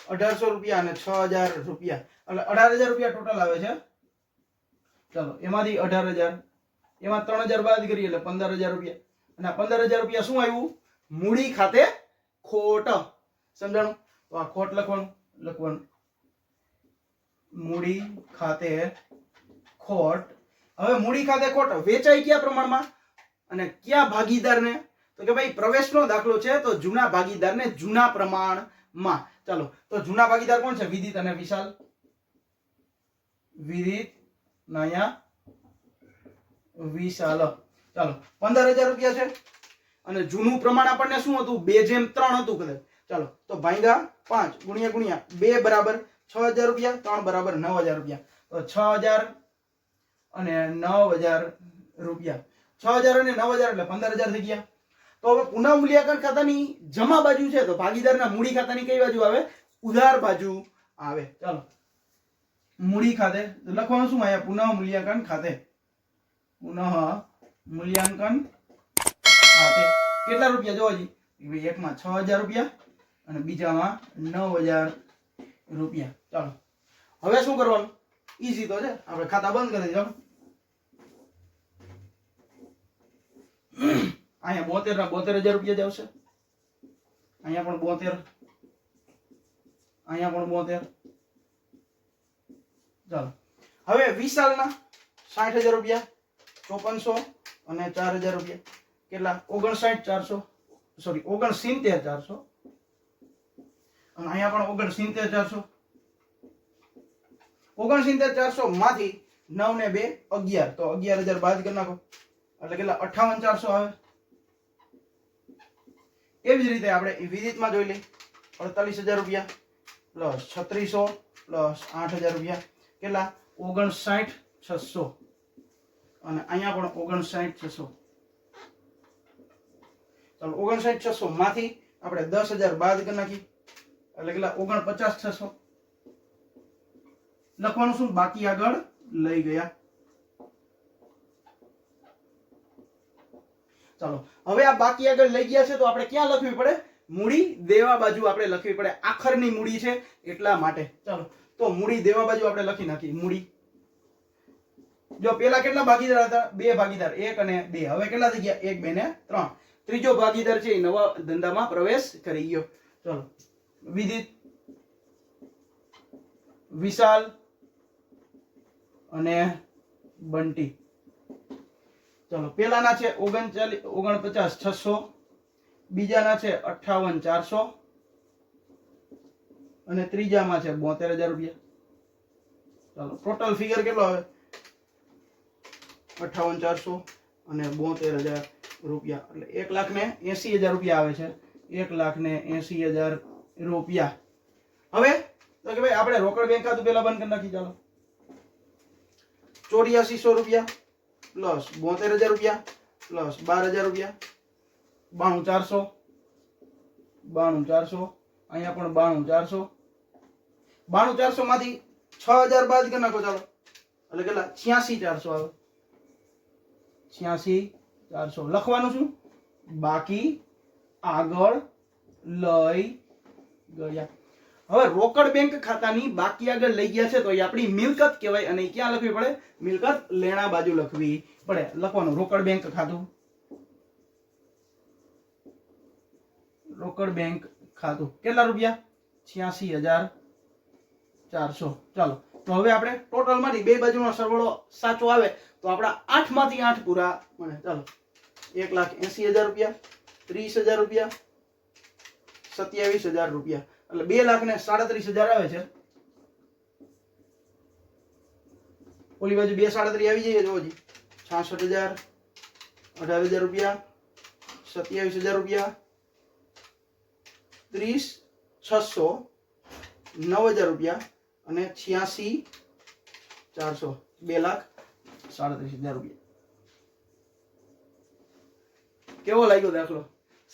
1,800 રૂપિયા અને 6,000 રૂપિયા. એટલે 18,000 રૂપિયા ટોટલ આવે છે. ચાલો, એમાંથી 18,000, એમાં 3,000 બાદ કરીએ એટલે 15,000 રૂપિયા. અને 15,000 રૂપિયા શું આવ્યું? મૂડી ખાતે ખોટ. સમજાણું? તો આ ખોટ લખવાનું મૂડી ખાતે ખોટ. હવે મૂડી ખાતે ખોટ વેચાઈ કયા પ્રમાણમાં અને કયા ભાગીદારને? તો કે ભાઈ પ્રવેશનો દાખલો છે તો જૂના ભાગીદારને જૂના પ્રમાણમાં. ચાલો તો જૂના ભાગીદાર કોણ છે? વિદિત અને વિશાલ. વિદિત નયા વિશાલ. ચાલો 15000 રૂપિયા છે અને જૂનું પ્રમાણ આપણને શું હતું? 2:3 હતું કદાચ. ચાલો તો ભાગ્યા 5 ગુણ્યા 2 બરાબર 6000 રૂપિયા, 3 બરાબર 9000 રૂપિયા. તો 6000 અને 9000 રૂપિયા, 6000 અને 9000 એટલે 15000 થઈ ગયા. તો હવે પુનઃ મૂલ્યાંકન ખાતાની જમા બાજુ છે તો ભાગીદારના મૂડી ખાતાની કઈ બાજુ આવે? ઉધાર બાજુ આવે. ચાલો મૂડી ખાતે લખવાનું શું અહીંયા? પુનઃ મૂલ્યાંકન ખાતે. પુનઃ મૂલ્યાંકન ખાતે કેટલા રૂપિયા? જોવો જી, એકમાં 6000 રૂપિયા અને બીજામાં 9000 રૂપિયા. ચાલો હવે શું કરવાનું? ઈઝી તો છે, આપણે ખાતા બંધ કરી દઈએ. અહીંયા 72 ના 72000 રૂપિયા જ આવશે. અહીંયા પણ 72, અહીંયા પણ 72. ચાલો હવે વિશાલના 60000 રૂપિયા, 5400 અને 4000 રૂપિયા. કેટલા? 59400, સોરી 69400 અને અહીંયા પણ 69400. 69400 માંથી 9 ને 2 11, તો 11000 બાદ કરી નાખો એટલે કેટલા? 58400 આવે. એવી જ રીતે આપણે વિદિતમાં જોઈ લઈએ. 48000 રૂપિયા પ્લસ 3600 પ્લસ 8000 રૂપિયા કેટલા? 59600 અને અહીંયા પણ 59600. ચાલો 59600 માંથી આપણે 10000 બાદ કરી નાખી એટલે કેટલા? 49600. લખવાનું શું? બાકી આગળ લઈ ગયા. ચાલો હવે આ બાકી આગળ લઈ ગયા છે તો આપણે ક્યાં લખવી પડે? મૂડી દેવા બાજુ આપણે લખવી પડે. આખરની મૂડી છે એટલા માટે. ચાલો તો મૂડી દેવા બાજુ આપણે લખી નાખી. મૂડી જો પેલા કેટલા ભાગીદાર હતા? 2 ભાગીદાર, 1 અને 2. હવે કેટલા થઈ ગયા? 1, 2 ને 3. ત્રીજો ભાગીદાર છે એ નવા ધંધામાં પ્રવેશ કરી ગયો. ચાલો વિદિત, વિશાલ અને બંટી. ચાલો પેલાના છે 49600, બીજાના છે 58400 અને ત્રીજામાં છે 72000 રૂપિયા. ચાલો ટોટલ ફિગર કેટલો આવે? 58400 અને 72000 રૂપિયા એટલે 1,80,000 રૂપિયા આવે છે. 1,80,000 રૂપિયા. હવે તો કે ભાઈ આપણે રોકડ બેંક ખાતું પેલા બંધ કરી નાખી. ચાલો 8400 રૂપિયા પ્લસ 72000 રૂપિયા પ્લસ 12000 રૂપિયા 92400, 92400 અહીંયા પણ 92400. 92400 માંથી 6000 બાદ કરી નાખો. ચાલો એટલે કેટલા? 86400 આવે. 86400 લખવાનું શું? બાકી આગળ લઈ ગયા. હવે રોકડ બેંક ખાતાની બાકી આગળ લઈ ગયા છે તો એ આપણી મિલકત કહેવાય અને ક્યાં લખવી પડે? મિલકત લેણા બાજુ લખવી પડે. લખવાનું રોકડ બેંક ખાતું, રોકડ બેંક ખાતું કેટલા રૂપિયા? 86400. ચાલો તો હવે આપણે ટોટલ માંથી બે બાજુનો સરવાળો સાચો આવે તો આપણા 8 માંથી 8 પૂરા મળે. ચાલો 1,80,000 રૂપિયા, 30,000 રૂપિયા, 27,000 રૂપિયા એટલે 2,37,000 આવે છે. ઓલી બાજુ 2,37,000 આવી જાય. જોજી 66,000, 18,000 રૂપિયા, 27,000 રૂપિયા, 30,600, 9,000 રૂપિયા અને 86,400, 2,37,000 રૂપિયા. કેવો લાગ્યો દાખલો?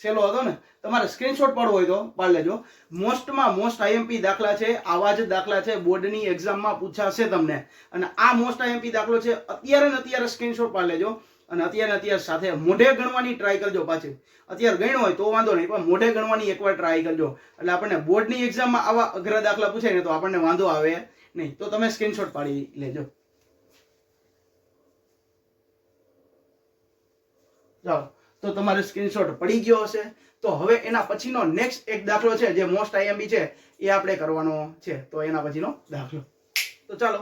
સેલો હતો ને? તમારે સ્ક્રીનશોટ પાડવો હોય તો પાડી લેજો. મોસ્ટમાં મોસ્ટ આઈએમપી દાખલા છે, આવા જ દાખલા છે, બોર્ડની એક્ઝામમાં પૂછાશે તમને. અને આ મોસ્ટ આઈએમપી દાખલો છે. અત્યારે ને અત્યારે સ્ક્રીનશોટ પાડી લેજો અને અત્યારે સાથે મોઢે ગણવાની ટ્રાય કરજો. પાછી અત્યારે ગણ્યો હોય તો વાંધો નહીં, પણ મોઢે ગણવાની એકવાર ટ્રાય કરજો એટલે આપણને બોર્ડની એક્ઝામમાં આવા અઘરા દાખલા પૂછાય ને તો આપણને વાંધો આવે નહીં. તો તમે સ્ક્રીનશોટ પાડી લેજો. ચાલો તો તમારે સ્ક્રીનશોટ પડી ગયો હશે. તો હવે એના પછીનો નેક્સ્ટ એક દાખલો છે જે મોસ્ટ આઈએમપી છે એ આપણે કરવાનો છે. તો એના પછીનો દાખલો, તો ચાલો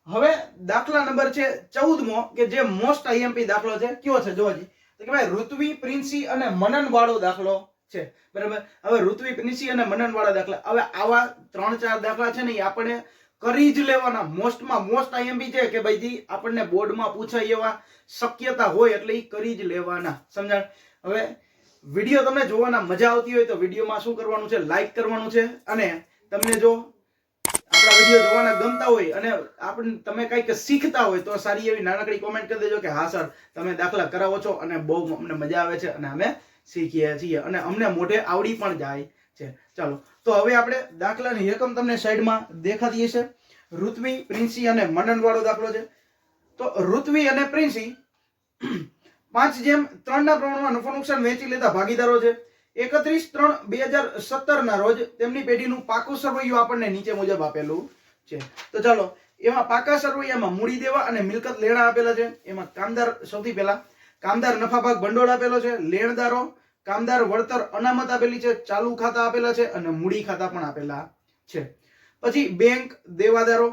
હવે દાખલા નંબર છે 14મો કે જે મોસ્ટ આઈએમપી દાખલો છે કયો છે જોજી. તો કે ભાઈ ઋત્વી, પ્રિન્સી અને મનન વાળો દાખલો છે, બરાબર. હવે ઋત્વી, પ્રિન્સી અને મનન વાળા દાખલા, હવે આવા 3-4 દાખલા છે ને એ આપણે કરી જ લેવાના. મોસ્ટમાં મોસ્ટ આઈએમપી છે કે ભાઈ આપણને બોર્ડમાં પૂછાય એવા શક્યતા હોય એટલે એ કરી જ લેવાના, સમજાણ. હવે વિડીયો તમને જોવાના મજા આવતી હોય તો વિડીયોમાં શું કરવાનું છે, લાઈક કરવાનું છે. અને તમને જો આપણા વિડીયો જોવાના ગમતા હોય અને તમે કંઈક શીખતા હોય તો સારી એવી નાનકડી કોમેન્ટ કરી દેજો કે હા સર તમે દાખલા કરાવો છો અને બહુ અમને મજા આવે છે અને અમે શીખીએ છીએ અને અમને મોઢે આવડી પણ જાય છે. ચાલો તો હવે આપણે દાખલાની રકમ તમને સાઈડમાં દેખાતી હશે. ઋત્વી, પ્રિન્સી અને મનન વાળો દાખલો છે. તો ઋત્વી અને પ્રિન્સી 5:3 ના પ્રમાણમાં નફો નુકસાન વહેંચી લેતા ભાગીદારો છે. 31/3/2017 ના રોજ તેમની પેઢીનું પાકું સરવૈયું આપણને નીચે મુજબ આપેલું છે. તો ચાલો એમાં પાકા સરવૈયામાં મૂડી દેવા અને મિલકત લેણા આપેલા છે. એમાં કામદાર, સૌથી પહેલા કામદાર નફા ભાગ ભંડોળ આપેલો છે. લેણદારો કામદાર વળતર અનામત આપેલી છે. ચાલુ ખાતા આપેલા છે અને મૂડી ખાતા પણ આપેલા છે. પછી બેંક, દેવાદારો,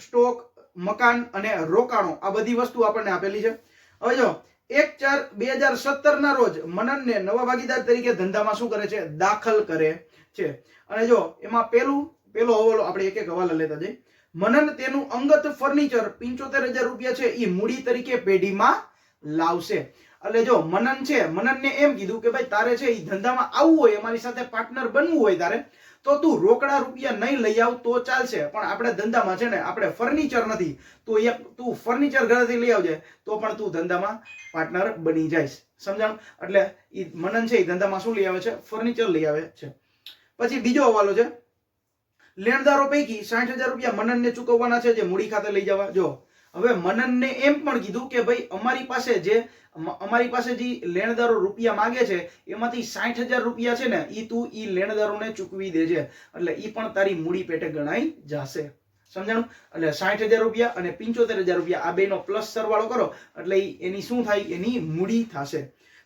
સ્ટોક, મકાન અને રોકાણો, આ બધી વસ્તુ આપણને આપેલી છે. હવે જો 1/4/2017 ના રોજ મનનને નવા ભાગીદાર તરીકે ધંધામાં શું કરે છે, દાખલ કરે છે. અને જો એમાં પેલો હવાલો આપણે એક એક હવાલા લેતા જઈએ. મનન તેનું અંગત ફર્નિચર 75,000 રૂપિયા છે એ મૂડી તરીકે પેઢીમાં લાવશે. એટલે જો મનન છે, મનનને એમ કીધું કે ભાઈ તારે છે એ ધંધામાં આવવું હોય, અમારી સાથે પાર્ટનર બનવું હોય તારે તો તું રોકડા રૂપિયા નહીં લઈ આવ તો ચાલશે, પણ આપણે ધંધામાં છે ને આપણે ફર્નિચર નથી, તો તું ફર્નિચર ઘરેથી લઈ આવજે તો પણ તું ધંધામાં પાર્ટનર બની જઈશ, સમજાણું. એટલે ઈ મનન છે એ ધંધામાં શું લઈ આવે છે, ફર્નિચર લઈ આવે છે. પછી બીજો હવાલો છે, લેણદારો પૈકી 60,000 રૂપિયા મનનને ચૂકવવાના છે જે મૂડી ખાતે લઈ જવા. જો હવે મનનને એમ પણ કીધું કે ભાઈ અમારી પાસે જે લેણદારો રૂપિયા માંગે છે એમાંથી 60,000 રૂપિયા છે ને ઈ તું ઈ લેણદારોને ચૂકવી દેજે, એટલે ઈ પણ તારી મૂડી પેટે ગણાઈ જશે, સમજાણું. એટલે 60,000 રૂપિયા અને 75,000 રૂપિયા આ બેનો પ્લસ સરવાળો કરો એટલે એની શું થાય, એની મૂડી થશે.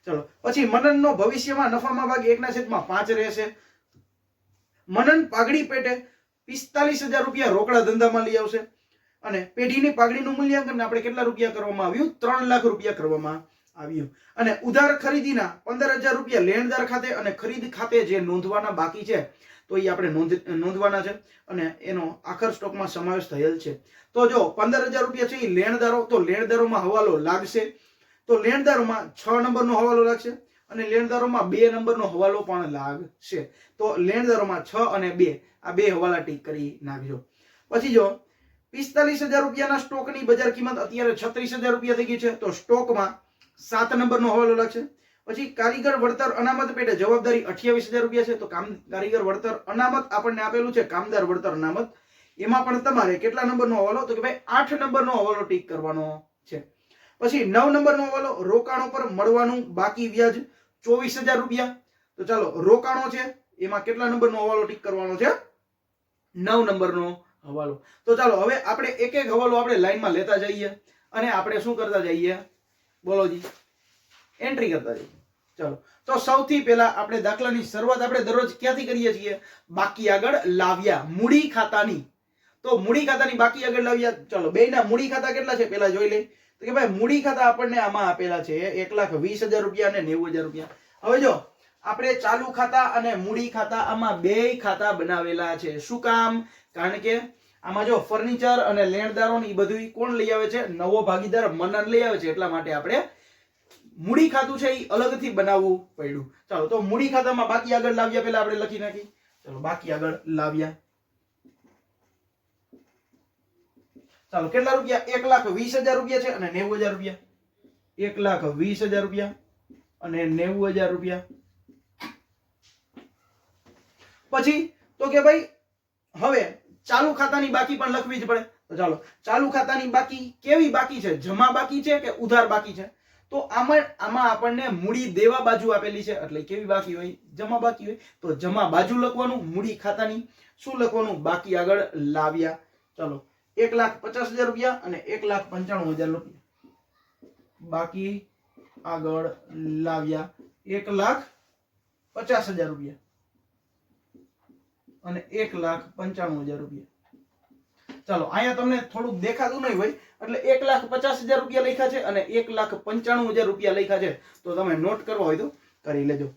ચલો પછી મનનનો ભવિષ્યમાં નફામાં ભાગ 1/5 રહેશે. મનન પાઘડી પેટે 45,000 રૂપિયા રોકડા ધંધામાં લઈ આવશે અને પેઢીની પાઘડીનું મૂલ્યાંકન આપણે કેટલા રૂપિયા કરવામાં આવ્યું, 3 લાખ રૂપિયા કરવામાં આવ્યું. અને ઉધાર ખરીદીના 15,000 રૂપિયા લેણદાર ખાતે અને ખરીદ ખાતે જે નોંધવાના બાકી છે તો એ આપણે નોંધવાના છે અને એનો આખર સ્ટોકમાં સમાવેશ થયેલ છે. તો જો 15,000 રૂપિયા છે એ લેણદારો, તો લેણદારોમાં હવાલો લાગશે, તો લેણદારોમાં 6 નંબરનો હવાલો લાગશે અને લેણદારોમાં 2 નંબરનો હવાલો પણ લાગશે. તો લેણદારોમાં 6 અને 2 આ બે હવાલા ટીક કરી નાખજો. પછી જો 45,000 રૂપિયાના સ્ટોકની બજાર કિંમત અત્યારે 36,000 રૂપિયા થઈ ગઈ છે, તો સ્ટોકમાં 7 નંબરનો હવાલો લાગશે. પછી કારીગર વળતર અનામત પેટે જવાબદારી 28,000 રૂપિયા છે, તો કારીગર વળતર અનામત આપણને આપેલું છે, કામદાર વળતર અનામત, એમાં પણ તમારે કેટલા નંબરનો હવાલો, તો કે ભાઈ 8 નંબરનો હવાલો ટીક કરવાનો છે. પછી 9 નંબરનો હવાલો, રોકાણો પર મળવાનું બાકી વ્યાજ 24,000 રૂપિયા. તો ચાલો રોકાણો છે એમાં કેટલા નંબરનો હવાલો ટીક કરવાનો છે, 9 નંબરનો હવાલો. તો ચાલો હવે આપણે એક એક હવાલો આપણે લાઈનમાં લેતા જઈએ અને આપણે શું કરતા જઈએ, બોલો જી, એન્ટ્રી કરતા જઈએ. ચાલો તો સૌથી પહેલા આપણે દાખલાની શરૂઆત આપણે દરરોજ ક્યાંથી કરીએ છીએ, બાકી આગળ લાવ્યા, મૂડી ખાતાની. તો મૂડી ખાતાની બાકી આગળ લાવ્યા. ચાલો બેયના મૂડી ખાતા કેટલા છે પહેલા જોઈ લઈએ. તો કે ભાઈ મૂડી ખાતા આપણને આમાં આપેલા છે 1,20,000 રૂપિયા અને 90,000 રૂપિયા. હવે જો આપણે ચાલુ ખાતા અને મૂડી ખાતા આમાં બે ખાતા બનાવેલા છે. શું કામ? કારણ કે આમાં જો ફર્નિચર અને લેણદારો એ બધું કોણ લઈ આવે છે, નવો ભાગીદાર મનન લઈ આવે છે, એટલા માટે આપણે મૂડી ખાતું છે એ અલગથી બનાવવું પડ્યું. ચાલો તો મૂડી ખાતામાં બાકી આગળ લાવ્યા પહેલા આપણે લખી નાખી. ચાલો બાકી આગળ લાવ્યા, ચાલો કેટલા રૂપિયા, 1,20,000 રૂપિયા છે અને 90,000 રૂપિયા, 1,20,000 રૂપિયા અને 90,000 રૂપિયા. પછી તો કે ભાઈ હવે ચાલુ ખાતાની બાકી પણ લખવી જ પડે. તો ચાલો ચાલુ ખાતાની બાકી કેવી બાકી છે, જમા બાકી છે કે ઉધાર બાકી છે? તો આમાં આપણને મૂડી દેવા બાજુ આપેલી છે, એટલે કેવી બાકી હોય, જમા બાકી હોય. તો જમા બાજુ લખવાનું, મૂડી ખાતાની શું લખવાનું, બાકી આગળ લાવ્યા. ચાલો 1,50,000 રૂપિયા અને 1,95,000 રૂપિયા બાકી આગળ લાવ્યા. 1,50,000 રૂપિયા અને 1,95,000 રૂપિયા. ચાલો અહીંયા તમને થોડુંક દેખાતું નહીં હોય એટલે 1,50,000 રૂપિયા લખ્યા છે અને 1,95,000 રૂપિયા લખ્યા છે, તો તમે નોટ કરવા હોય તો કરી લેજો.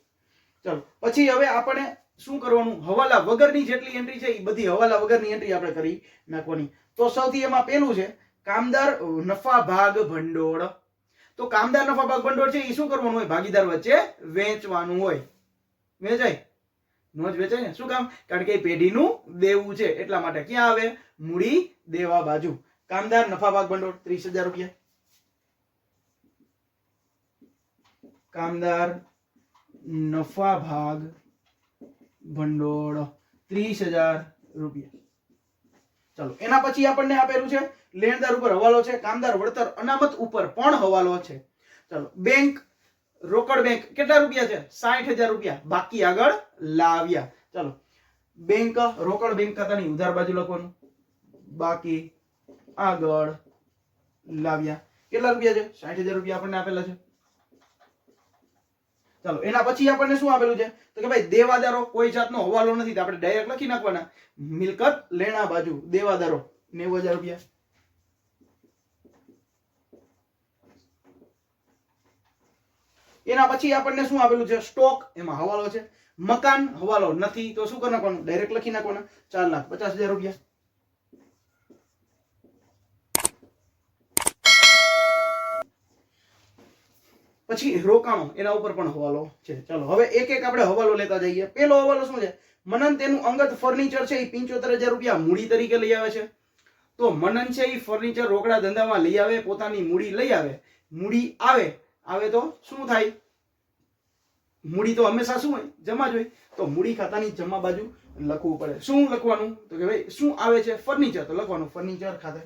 ચાલો પછી હવે આપણે શું કરવાનું, હવાલા વગરની જેટલી એન્ટ્રી છે એ બધી હવાલા વગરની એન્ટ્રી આપણે કરી નાખવાની. તો સૌથી એમાં પહેલું છે કામદાર નફા ભાગ ભંડોળ. તો કામદાર નફા ભાગ ભંડોળ છે એ શું કરવાનું હોય, ભાગીદાર વચ્ચે વેચવાનું હોય. વેચાય? નો જ વેચાય ને. શું કામ? કારણ કે પેઢીનું દેવું છે એટલા માટે. ક્યાં આવે? મૂડી દેવા બાજુ. કામદાર નફા ભાગ ભંડોળ 30,000 રૂપિયા. કામદાર નફા ભાગ ભંડોળ 30,000 રૂપિયા. ચાલો એના પછી આપણને આપેલું છે લેણદાર ઉપર હવાલો છે, કામદાર વળતર અનામત ઉપર પણ હવાલો છે. ચાલો બેંક રોકડ બેંક કેટલા રૂપિયા છે? 60,000 રૂપિયા. બાકી આગળ લાવ્યા. ચાલો બેંક રોકડ બેંક ખાતાની ઉધાર બાજુ લખવાનું, બાકી આગળ લાવ્યા. કેટલા રૂપિયા છે? 60,000 રૂપિયા આપણને આપેલા છે. ચાલો એના પછી આપણને શું આપેલું છે તો કે ભાઈ દેવાદારો કોઈ જાતનો હવાલો નથી, તો આપણે ડાયરેક્ટ લખી નાખવાના મિલકત લેણા બાજુ દેવાદારો 90,000 રૂપિયા. એના પછી આપણને શું આપેલું છે? સ્ટોક, એમાં હવાલો છે. મકાન હવાલો નથી, તો શું કરી નાખવાનું? ડાયરેક્ટ લખી નાખવાના 4,50,000 રૂપિયા. પછી રોકાણો, એના ઉપર પણ હવાલો છે. ચાલો હવે એક એક આપણે હવાલો લેતા જઈએ. પહેલો હવાલો શું છે? મનન તેનું અંગત ફર્નિચર છે એ 75,000 રૂપિયા મૂડી તરીકે લઈ આવે છે. તો મનન છે એ ફર્નિચર રોકડા ધંધામાં લઈ આવે, પોતાની મૂડી લઈ આવે. મૂડી આવે તો શું થાય? મૂડી તો હંમેશા શું હોય? જમા જ હોય. તો મૂડી ખાતાની જમા બાજુ લખવું પડે. શું લખવાનું? તો કે ભાઈ શું આવે છે? ફર્નિચર, તો લખવાનું ફર્નિચર ખાતે.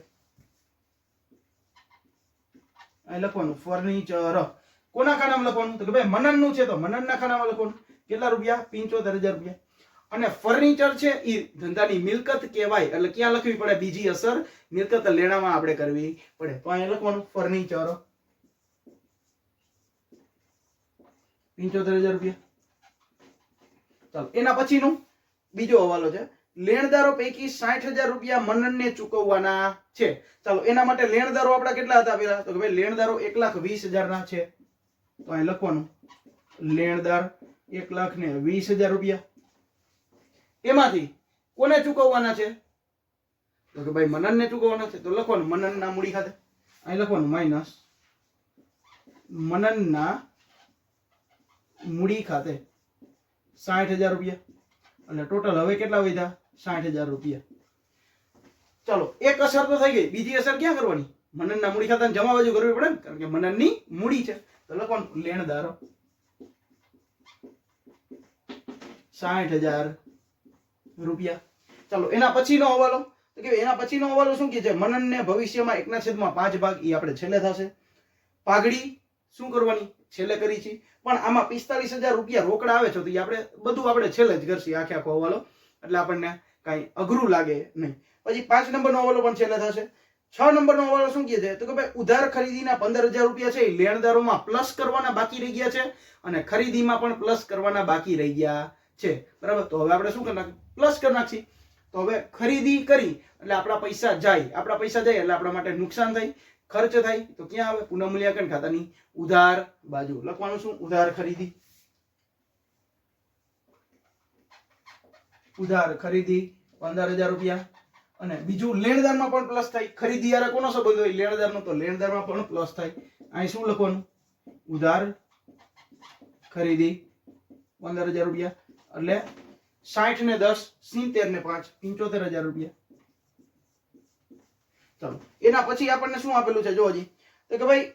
અહીં લખવાનું ફર્નિચર. કોના ખાનામાં લખવાનું? તો કે ભાઈ મનન નું છે તો મનનના ખાનામાં લખવાનું. કેટલા રૂપિયા? 75,000 રૂપિયા. અને ફર્નિચર છે એ ધંધાની મિલકત કહેવાય એટલે ક્યાં લખવી પડે? બીજી અસર મિલકત લેણામાં આપણે કરવી પડે. તો અહીં લખવાનું ફર્નિચર 75,000 રૂપિયા. ચાલો એના પછીનું બીજો હવાલો છે લેણદારો પૈકી 60,000 રૂપિયા મનનને ચૂકવવાના છે. ચાલો એના માટે લેણદારો આપણા કેટલા હતા પેલા? તો કે ભાઈ લેણદારો 1,20,000 ના છે. તો અહીં લખવાનું લેણદાર 1,20,000 રૂપિયા. એમાંથી કોને ચૂકવવાના છે? તો કે ભાઈ મનનને ચૂકવવાના છે. તો લખવાનું મનનના મૂડી ખાતે. અહીં લખવાનું માઇનસ મનનના મૂડી ખાતે 60,000 રૂપિયા. અને ટોટલ હવે કેટલા વધ્યા? 60,000 રૂપિયા. ચાલો એક અસર તો થઈ ગઈ, બીજી અસર ક્યાં કરવાની? મનનના મૂડી ખાતાને જમા બાજુ કરવી પડે ને, કારણ કે મનનની મૂડી છે. તો લખવાનું લેણદારો 60,000 રૂપિયા. ચાલો એના પછીનો હવાલો તો કે એના પછીનો હવાલો શું કે છે? મનનને ભવિષ્યમાં 1/5 ભાગ એ આપણે છેલ્લે થશે. પાઘડી શું કરવાની? છેલ્લે કરી છે. પણ આમાં 45,000 રૂપિયા રોકડા આવે છે તો આપણે બધું આપણે છેલ્લે જ કરશી આખે આખો હવાલો, એટલે આપણને કઈ અઘરું લાગે નહીં. પછી 5 નંબરનો હવાલો પણ છેલ્લે થશે. 6 નંબરનો હવાલો શું કહે છે? તો કે ભાઈ ઉધાર ખરીદીના 15,000 રૂપિયા છે એ લેણદારોમાં પ્લસ કરવાના બાકી રહી ગયા છે અને ખરીદીમાં પણ પ્લસ કરવાના બાકી રહી ગયા છે. બરાબર? તો હવે આપણે શું કરી નાખીએ? પ્લસ કરી નાખીએ. તો હવે ખરીદી કરી એટલે આપણા પૈસા જાય, એટલે આપણા માટે નુકસાન થાય, ખર્ચ થાય. તો ક્યાં આવે? પુનઃમૂલ્યાંકન ખાતાની ઉધાર બાજુ. લખવાનું શું? ઉધાર ખરીદી. ઉધાર ખરીદી 15,000 રૂપિયા. અને બીજું લેણદારમાં પણ પ્લસ થાય. ખરીદી યાર કોનો સંબંધ હોય? લેણદારનો. તો લેણદારમાં પણ પ્લસ થાય. અહીં શું લખવાનું? ઉધાર ખરીદી 15,000 રૂપિયા. એટલે 60 ને 10 70 ને 5 75,000 રૂપિયા. ચાલો એના પછી આપણને શું આપેલું છે? જો હજી તો કે ભાઈ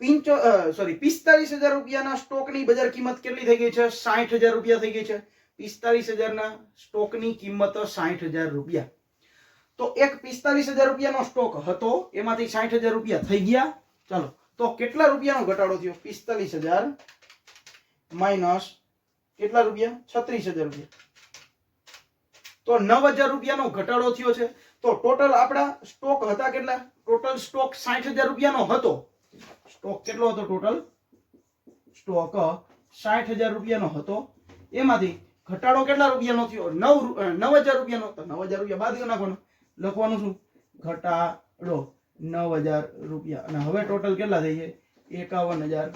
45,000 રૂપિયાના સ્ટોકની બજાર કિંમત કેટલી થઈ ગઈ છે? 60,000 રૂપિયા થઈ ગઈ છે. 45,000 ના સ્ટોકની કિંમત 60,000 રૂપિયા. તો એક 45,000 રૂપિયાનો સ્ટોક હતો એમાંથી 60,000 રૂપિયા થઈ ગયા. ચાલો તો કેટલા રૂપિયાનો ઘટાડો થયો? 45,000 માઇનસ કેટલા રૂપિયા? 36,000 રૂપિયા. તો 9,000 રૂપિયાનો ઘટાડો થયો છે. તો ટોટલ આપણા સ્ટોક હતા કેટલા? ટોટલ સ્ટોક 60,000 રૂપિયાનો હતો. સ્ટોક કેટલો હતો ટોટલ? સ્ટોક 60,000 રૂપિયાનો હતો, એમાંથી ઘટાડો કેટલા રૂપિયાનો થયો? 9,000 રૂપિયાનો. તો 9,000 રૂપિયા બાદ કરી નાખવાનો. લખવાનું શું? ઘટાડો 9,000 રૂપિયા. અને હવે ટોટલ કેટલા થઈ છે? 51,000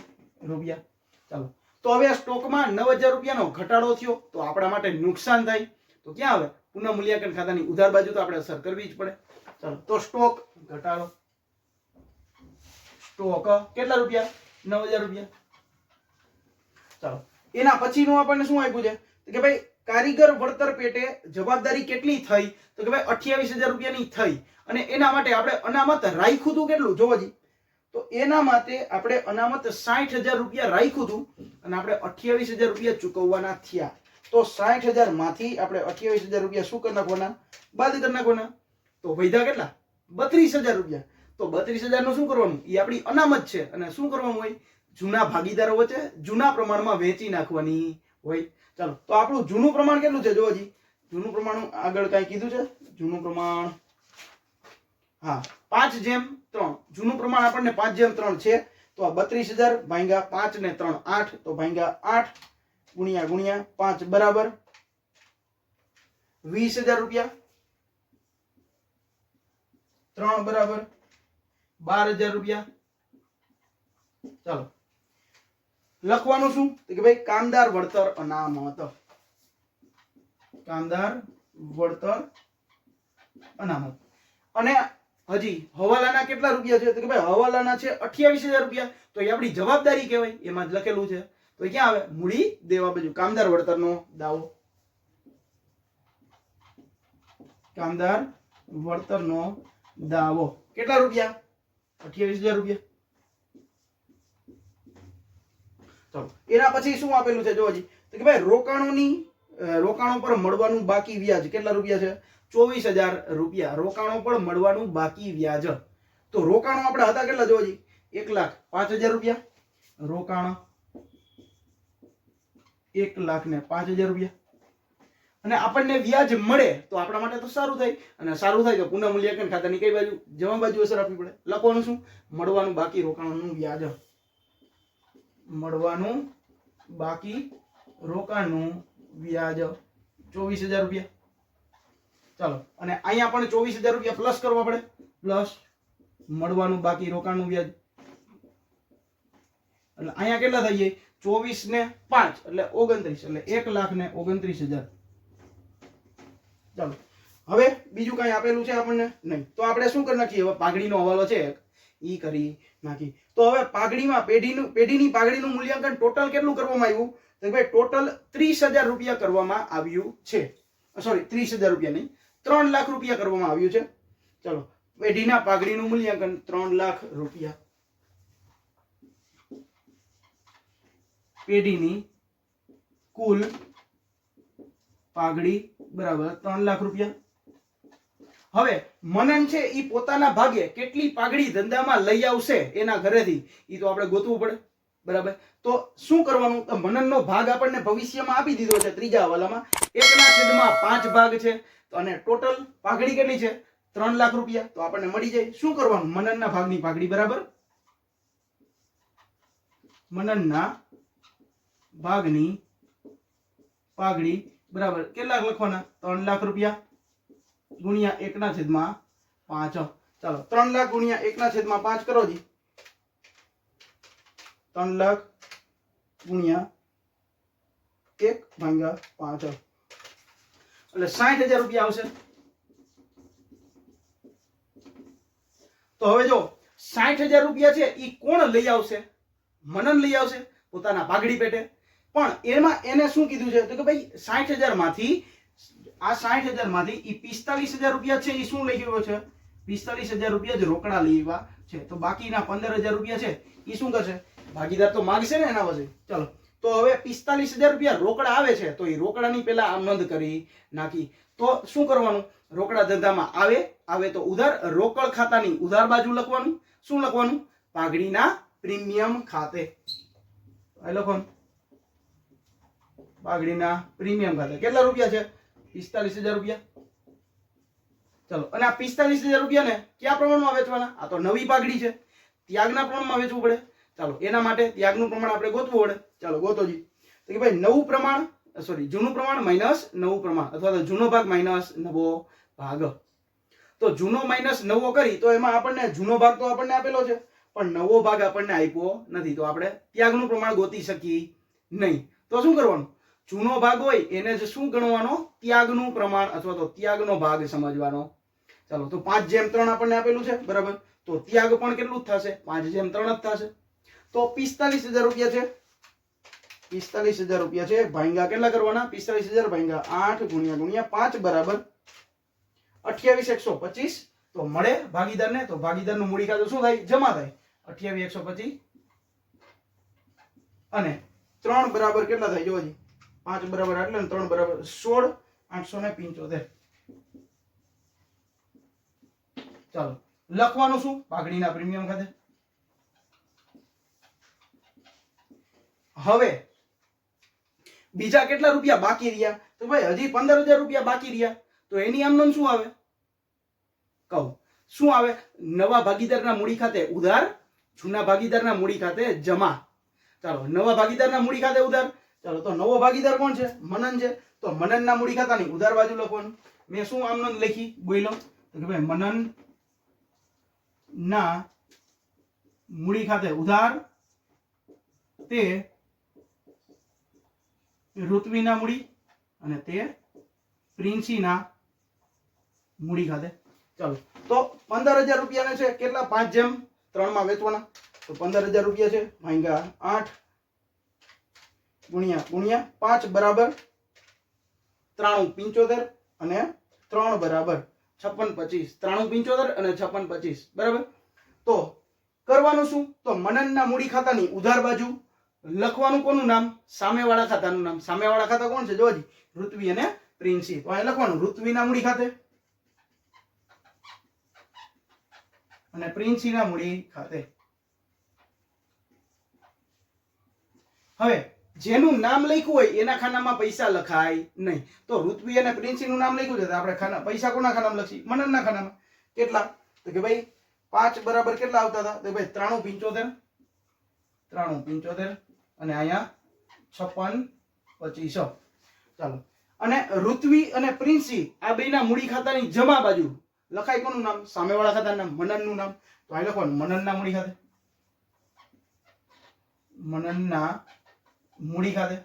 રૂપિયા. ચાલો, તો હવે સ્ટોકમાં 9,000 રૂપિયાનો ઘટાડો થયો તો આપણા માટે નુકસાન થાય. તો ક્યાં આવે? પુનઃ મૂલ્યાંકન ખાતાની ઉધાર બાજુ તો આપણે અસર કરવી જ પડે. ચાલો, તો સ્ટોક ઘટાડો, સ્ટોક કેટલા રૂપિયા? 9,000 રૂપિયા. ચાલો, એના પછીનું આપણને શું આપ્યું છે કે ભાઈ કારીગર વળતર પેટે જવાબદારી કેટલી થઈ? તો કે ભાઈ 28,000 રૂપિયાની થઈ. અને એના માટે આપણે અનામત રાખ્યું હતું કેટલું? જોવો જી, તો એના માટે આપણે અનામત 60,000 રૂપિયા રાખ્યું હતું અને આપણે 28,000 રૂપિયા ચૂકવવાના થયા. તો 60,000 માંથી આપણે 28,000 રૂપિયા શું કરી નાખવાના? બાદ કરી નાખવાના. તો વધ્યા કેટલા? 32,000 રૂપિયા. તો 32,000 નું શું કરવાનું? એ આપણી અનામત છે અને શું કરવાનું હોય? જૂના ભાગીદારો વચ્ચે જૂના પ્રમાણમાં વેચી નાખવાની હોય. ચાલો, તો આપણું જૂનું પ્રમાણ કેટલું છે? જોવો જી, જૂનું પ્રમાણ આગળ કઈ કીધું છે? જૂનું પ્રમાણ, હા, 5:3. જૂનું પ્રમાણ આપણને 5:3 છે. તો આ 32,000 ભાગ્યા 5 ને 3 8. તો ભાગ્યા 8 ગુણ્યા 5 બરાબર 20,000 રૂપિયા. 3 બરાબર 12,000 રૂપિયા. ચાલો, લખવાનું શું? તો કે ભાઈ કામદાર વળતર અનામત. કામદાર વળતર અનામત. અને હજી હવાલાના કેટલા રૂપિયા છે? તો કે ભાઈ હવાલાના છે 28,000 રૂપિયા. તો એ આપણી જવાબદારી કહેવાય, એમાં જ લખેલું છે. તો ક્યાં આવે? મૂડી દેવા બાજુ. કામદાર વળતરનો દાવો, કામદાર વળતરનો દાવો કેટલા રૂપિયા? 28,000 રૂપિયા. ચાલો, એના પછી શું આપેલું છે? જોવો જી, તો કે ભાઈ રોકાણો પર મળવાનું બાકી વ્યાજ કેટલા રૂપિયા છે? 24,000 રૂપિયા. રોકાણો પર મળવાનું બાકી વ્યાજ. તો રોકાણો આપણે હતા કેટલા? જોવો જી, 1,05,000 રૂપિયા. રોકાણ 1,05,000 રૂપિયા. અને આપણને વ્યાજ મળે તો આપણા માટે તો સારું થાય. અને સારું થાય તો પુનઃ મૂલ્યાંકન ખાતાની કઈ બાજુ? જમા બાજુ અસર આપવી પડે. લખવાનું શું? મળવાનું બાકી રોકાણનું વ્યાજ. મળવાનું બાકી રોકાણનું વ્યાજ 24,000 રૂપિયા. ચાલો, અને અહીંયા પણ 24,000 રૂપિયા પ્લસ કરવા પડે. પ્લસ મળવાનું બાકી રોકાણનું વ્યાજ. એટલે અહીંયા કેટલા થઈ જાય? 24 ને 5 એટલે 29. એટલે 1,29,000. ચાલો, હવે બીજું કઈ આપેલું છે આપણને? નહીં. તો આપણે શું કરી નાખીએ? હવે પાઘડીનો હવાલો છે ઈ કરી નાખી. તો હવે પાઘડીમાં પેઢીની પાઘડીનું મૂલ્યાંકન ટોટલ કેટલું કરવામાં આવ્યું? તો ભાઈ ટોટલ 30,000 રૂપિયા કરવામાં આવ્યું છે. સોરી, 30,000 રૂપિયા નહીં, 3 લાખ રૂપિયા કરવામાં આવ્યું છે. ચલો, પેઢીના પાઘડીનું મૂલ્યાંકન 3 લાખ રૂપિયા. પેઢીની કુલ પાઘડી બરાબર 3 લાખ રૂપિયા. હવે મનન છે ઈ પોતાના ભાગે કેટલી પાઘડી ધંધામાં લઈ આવશે એના ઘરેથી, ઈ તો આપણે ગોતવું પડે. બરાબર, તો શું કરવાનું? તો મનનનો ભાગ આપણને ભવિષ્યમાં આપી દીધો છે ત્રીજા હવાલામાં. 1/5 ભાગ છે. તો અને ટોટલ પાઘડી કેટલી છે? 3 લાખ રૂપિયા. તો આપણને મળી જાય. શું કરવાનું? મનનના ભાગની પાઘડી બરાબર મનનના ભાગની પાઘડી બરાબર કેટલા લખવાના? 3 લાખ રૂપિયા ગુણ્યા 1/5. ચાલો, 3 લાખ ગુણ્યા 1/5 કરો જી. 3 લાખ ગુણ્યા 1/5 એટલે 60,000 રૂપિયા આવશે. તો હવે જો 60,000 રૂપિયા છે એ કોણ લઈ આવશે? મનન લઈ આવશે પોતાના પાઘડી પેટે. પણ એમાં એને શું કીધું છે? તો કે ભાઈ 60,000 માંથી આ 60,000 માંથી ઈ 45,000 રૂપિયા છે એ શું લઈ ગયો છે? 45,000 રૂપિયા જ રોકડા લઈ આવ્યા છે. તો બાકીના 15,000 રૂપિયા છે એ શું કરશે? ભાગીદાર તો માંગશે ને એના પાસે. ચલો, તો હવે 45,000 રૂપિયા રોકડા આવે છે તો એ રોકડાની પેલા આમ નોંધ કરી નાખી. તો શું કરવાનું? રોકડા ધંધામાં આવે તો ઉધાર, રોકડ ખાતાની ઉધાર બાજુ લખવાનું. શું લખવાનું? પાઘડીના પ્રીમિયમ ખાતે લખવાનું. પાઘડીના પ્રીમિયમ ખાતે કેટલા રૂપિયા છે? 45,000 રૂપિયા. ચલો, અને આ 45,000 રૂપિયા ને કયા પ્રમાણમાં વેચવાના? આ તો નવી પાઘડી છે, ત્યાગના પ્રમાણમાં વેચવું પડે. ચાલો એના માટે ત્યાગનું પ્રમાણ આપણે ગોતવું પડે. ચાલો ગોતોજી. તો કે ભાઈ નવું પ્રમાણ જૂનું પ્રમાણ માઇનસ નવું પ્રમાણ અથવા તો જૂનો ભાગ માઇનસ નવો ભાગ. તો જૂનો માઇનસ નવો કરી તો એમાં આપણને જૂનો ભાગ તો આપણને આપેલો છે પણ નવો ભાગ આપણને આપ્યો નથી, તો આપણે ત્યાગનું પ્રમાણ ગોતી શકીએ નહીં. તો શું કરવાનું? જૂનો ભાગ હોય એને જ શું ગણવાનો? ત્યાગનું પ્રમાણ અથવા તો ત્યાગનો ભાગ સમજવાનો. ચાલો તો 5/3 આપણને આપેલું છે બરાબર, તો ત્યાગ પણ કેટલું જ થશે? 5/3 જ થશે. તો 45,000 રૂપિયા છે. 45,000 રૂપિયા છે. ભાંગા કેટલા કરવાના? 45,000 ભાંગા 8 ગુણ્યા 5 બરાબર 28,125. તો મળે ભાગીદારને. તો ભાગીદારનું મૂડી ખાતું શું થાય? જમા થાય. 28,125 અને 3 બરાબર કેટલા થાય? જોજી 5 બરાબર આટલા ને 3 બરાબર 16,875. ચાલો લખવાનું શું? પાઘડીના પ્રીમિયમ ખાતે. હવે બીજા કેટલા રૂપિયા બાકી રહ્યા? તો ભાઈ હજી 15,000 રૂપિયા બાકી રહ્યા. તો એની આમનો શું આવે? કહું શું આવે? નવા ભાગીદારના મૂડી ખાતે ઉધાર, જૂના ભાગીદારના મૂડી ખાતે જમા. ચાલો નવા ભાગીદારના મૂડી ખાતે ઉધાર. ચાલો તો નવો ભાગીદાર કોણ છે? મનન છે. તો મનનના મૂડી ખાતાની ઉધાર બાજુ લખવાનું. મેં શું આમનો લખી બોલો? તો કે ભાઈ મનન ના મૂડી ખાતે ઉધાર તે ઋત્વીના મૂડી અને તે પ્રિન્સીના મૂડી ખાતે. ચાલો તો 15,000 રૂપિયાને છે કેટલા? 5/3 માં વેચવાના. તો 15,000 રૂપિયા છે ભાંગ્યા 8 ગુણ્યા 5 બરાબર 93,75 અને 3 બરાબર 56,25. 93,75 અને 56,25 બરાબર. તો કરવાનું શું? તો મનનના મૂડી ખાતાની ઉધાર બાજુ લખવાનું કોનું નામ? સામેવાળા ખાતાનું નામ. સામેવાળા ખાતા કોણ છે? જોજી ઋત્વી અને પ્રિન્સી. તો અહીં લખવાનું ઋત્વીના મૂડી ખાતે અને પ્રિન્સીના મૂડી ખાતે. હવે જેનું નામ લખ્યું હોય એના ખાનામાં પૈસા લખાય નહીં. તો ઋત્વી અને પ્રિન્સીનું નામ લખ્યું છે તો આપણે પૈસા કોના ખાનામાં લખી? મનનના ખાનામાં. કેટલા? તો કે ભાઈ 5 બરાબર કેટલા આવતા હતા? તો ભાઈ 93,75 અને અહીંયા 56,25. ચાલો અને ઋત્વી અને પ્રિન્સી આ બેના મૂડી ખાતાની જમા બાજુ લખાય કોનું નામ? સામેવાળા ખાતાનું નામ, મનનનું નામ. તો અહીં લખવાનું મનનના મૂડી ખાતે. મનનના મૂડી ખાતે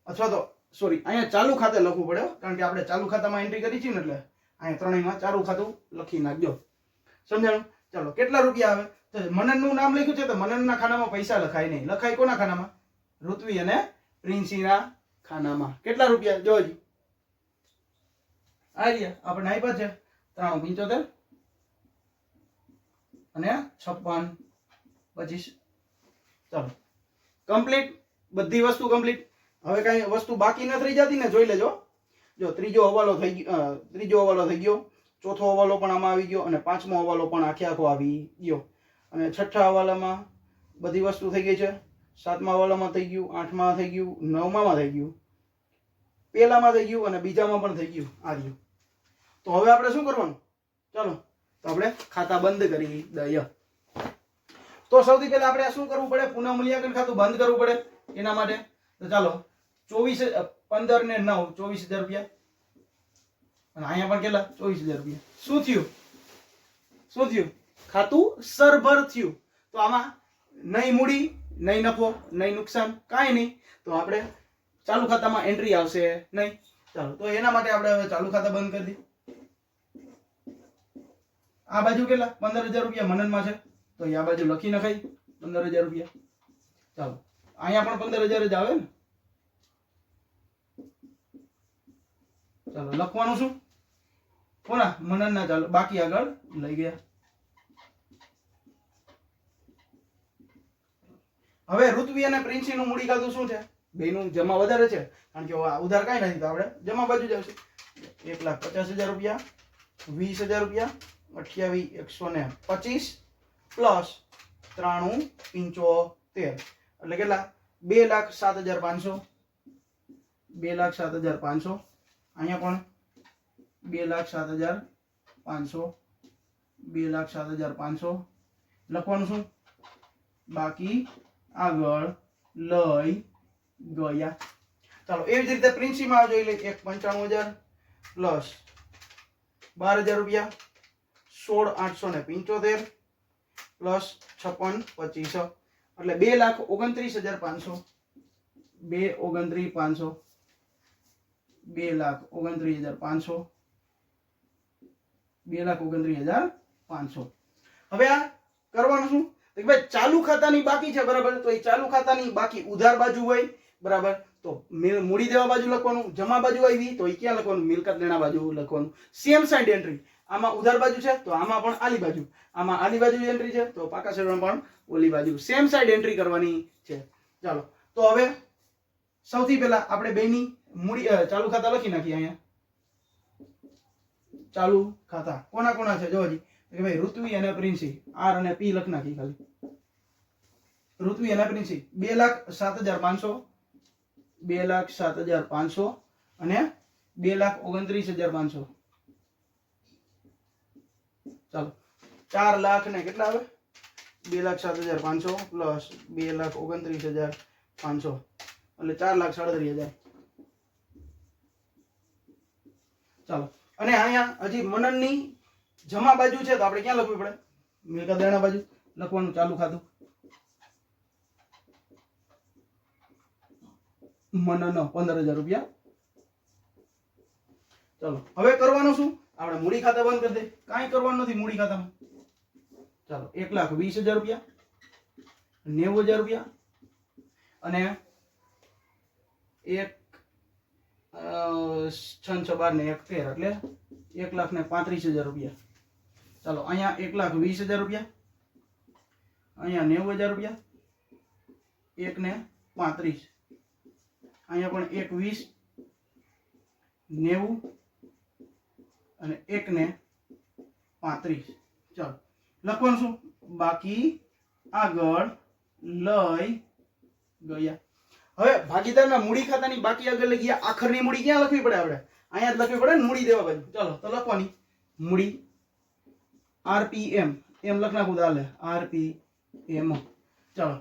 અથવા તો સોરી અહીંયા ચાલુ ખાતે લખવું પડે કારણ કે આપણે ચાલુ ખાતામાં એન્ટ્રી કરી છે ને એટલે અહીંયા ત્રણેયમાં ચાલુ ખાતું લખી નાખજો. સમજાણું? ચાલો કેટલા રૂપિયા આવે? તો મનનનું નામ લખ્યું છે તો મનનના ખાનામાં પૈસા લખાય નહીં. લખાય કોના ખાનામાં? ઋત્વી અને પ્રિન્સીના ખાનામાં. કેટલા રૂપિયા? જોજી આ રહ્યા આપણે આપ્યા છે 93,75 અને 56,25. ચાલો કમ્પ્લીટ. બધી વસ્તુ કમ્પ્લીટ. હવે કઈ વસ્તુ બાકી ન રહી જતી ને જોઈ લેજો. જો ત્રીજો હવાલો થઈ ગયો, ચોથો હવાલો પણ આમાં આવી ગયો અને પાંચમો હવાલો પણ આખો આવી ગયો અને છઠ્ઠા હવાલામાં બધી વસ્તુ થઈ ગઈ છે. સાતમા હવાલામાં થઈ ગયું, આઠમા થઈ ગયું, નવમામાં થઈ ગયું, પહેલામાં થઈ ગયું અને બીજામાં પણ થઈ ગયું. આ રહ્યું. તો હવે આપણે શું કરવાનું? ચાલો તો આપણે ખાતા બંધ કરી દઈએ. તો સૌથી પહેલા આપણે શું કરવું પડે? પુનઃ મૂલ્યાંકન ખાતું બંધ કરવું પડે. એના માટે તો ચાલો 15 ને 9 24,000 રૂપિયા અને અહીંયા પણ કેટલા? 24,000 રૂપિયા. શું થયું? ખાતું સરભર થયું. તો આમાં નહીં મૂડી, નહીં નફો, નહીં નુકસાન, કાંઈ નહીં. તો આપણે ચાલુ ખાતામાં એન્ટ્રી આવશે નહીં. ચાલો તો એના માટે આપણે હવે ચાલુ ખાતા બંધ કરી દઈએ. આ બાજુ કેટલા? 15,000 રૂપિયા મનનમાં છે તો આ બાજુ લખી નખાય 15,000 રૂપિયા. ચાલો અહીંયા પણ 15,000 જ આવે ને. ચાલો લખવાનું શું? કોના? મનનના. ચાલો બાકી આગળ લઈ ગયા. હવે ઋત્વી અને પ્રિન્સીનું મૂડી ખાતું શું છે? બેનું જમા વધારે છે કારણ કે ઉધાર કાંઈ નથી તો આપણે જમા બાજુ જ આવશે. 1,50,000 રૂપિયા, 20,000 રૂપિયા, 28,125 પ્લસ 93,75 એટલે કેટલા? 2,07,500. 2,07,500. અહીંયા પણ 2,07,500. 2,07,500 લખવાનું શું? બાકી આગળ લઈ ગયા. ચાલો એવી જ રીતે પ્રિન્સીમાં જોઈ લઈએ. 1,95,000 પ્લસ 12,000 રૂપિયા 16,875 પ્લસ 56,25 એટલે 2,29,500 2,29,500 2,29,500 2,29,500. હવે આ કરવાનું શું તો કે ભાઈ ચાલુ ખાતાની બાકી છે બરાબર, તો એ ચાલુ ખાતાની બાકી ઉધાર બાજુ હોય બરાબર, તો મૂડી દેવા બાજુ લખવાનું. જમા બાજુ આવી તો એ ક્યાં લખવાનું? મિલકત લેણા બાજુ લખવાનું. Same side entry. આમાં ઉધાર બાજુ છે તો આમાં પણ આલી બાજુ, આમાં આલી બાજુ એન્ટ્રી છે તો પાકા શેડમાં પણ ઓલી બાજુ સેમ સાઈડ એન્ટ્રી કરવાની છે. ચાલો તો હવે સૌથી પહેલા આપણે બેની મૂડી ચાલુ ખાતા લખી નાખીએ. અહીંયા ચાલુ ખાતા કોના કોના છે જો હજી કે ભાઈ ઋત્વી અને પ્રિન્સી, આર અને પી લખ નાખી ખાલી. ઋત્વી અને પ્રિન્સી 2,07,500 2,07,500 અને 2,29,500. ચાલો 4 લાખ ને કેટલા આવે? 2,07,500 પ્લસ 2,29,500 એટલે 4,37,000. ચાલો અને અહીંયા હજી મનનની જમા બાજુ છે તો આપણે ક્યાં લખવી પડે? મિલકત દેણા બાજુ લખવાનું. ચાલુ ખાતું મનન 15,000 રૂપિયા. ચાલો હવે કરવાનું શું? આપણે મૂડી ખાતા બંધ કરી દે, કાંઈ કરવાનું નથી મૂડી ખાતામાં. ચાલો 1,20,000 રૂપિયા 90,000 રૂપિયા અને 1 6 12 ને 1 13 એટલે 1,35,000 રૂપિયા. ચાલો અહીંયા 1,20,000 રૂપિયા, અહીંયા 90,000 રૂપિયા, 1 ને 35, અહીંયા પણ 1 20 90 અને 1 ને 35. ચાલો લખવાનું શું? બાકી આગળ લઈ ગયા. હવે ભાગીદારના મૂડી ખાતાની બાકી આગળ લઈ ગયા. આખરની મૂડી ક્યાં લખવી પડે? આપણે અહીંયા જ લખવી પડે ને મૂડી દેવા બાજુ. ચાલો તો લખવાની મૂડી આરપીએમ એમ લખ નાખું તો હાલે. આરપીએમ. ચાલો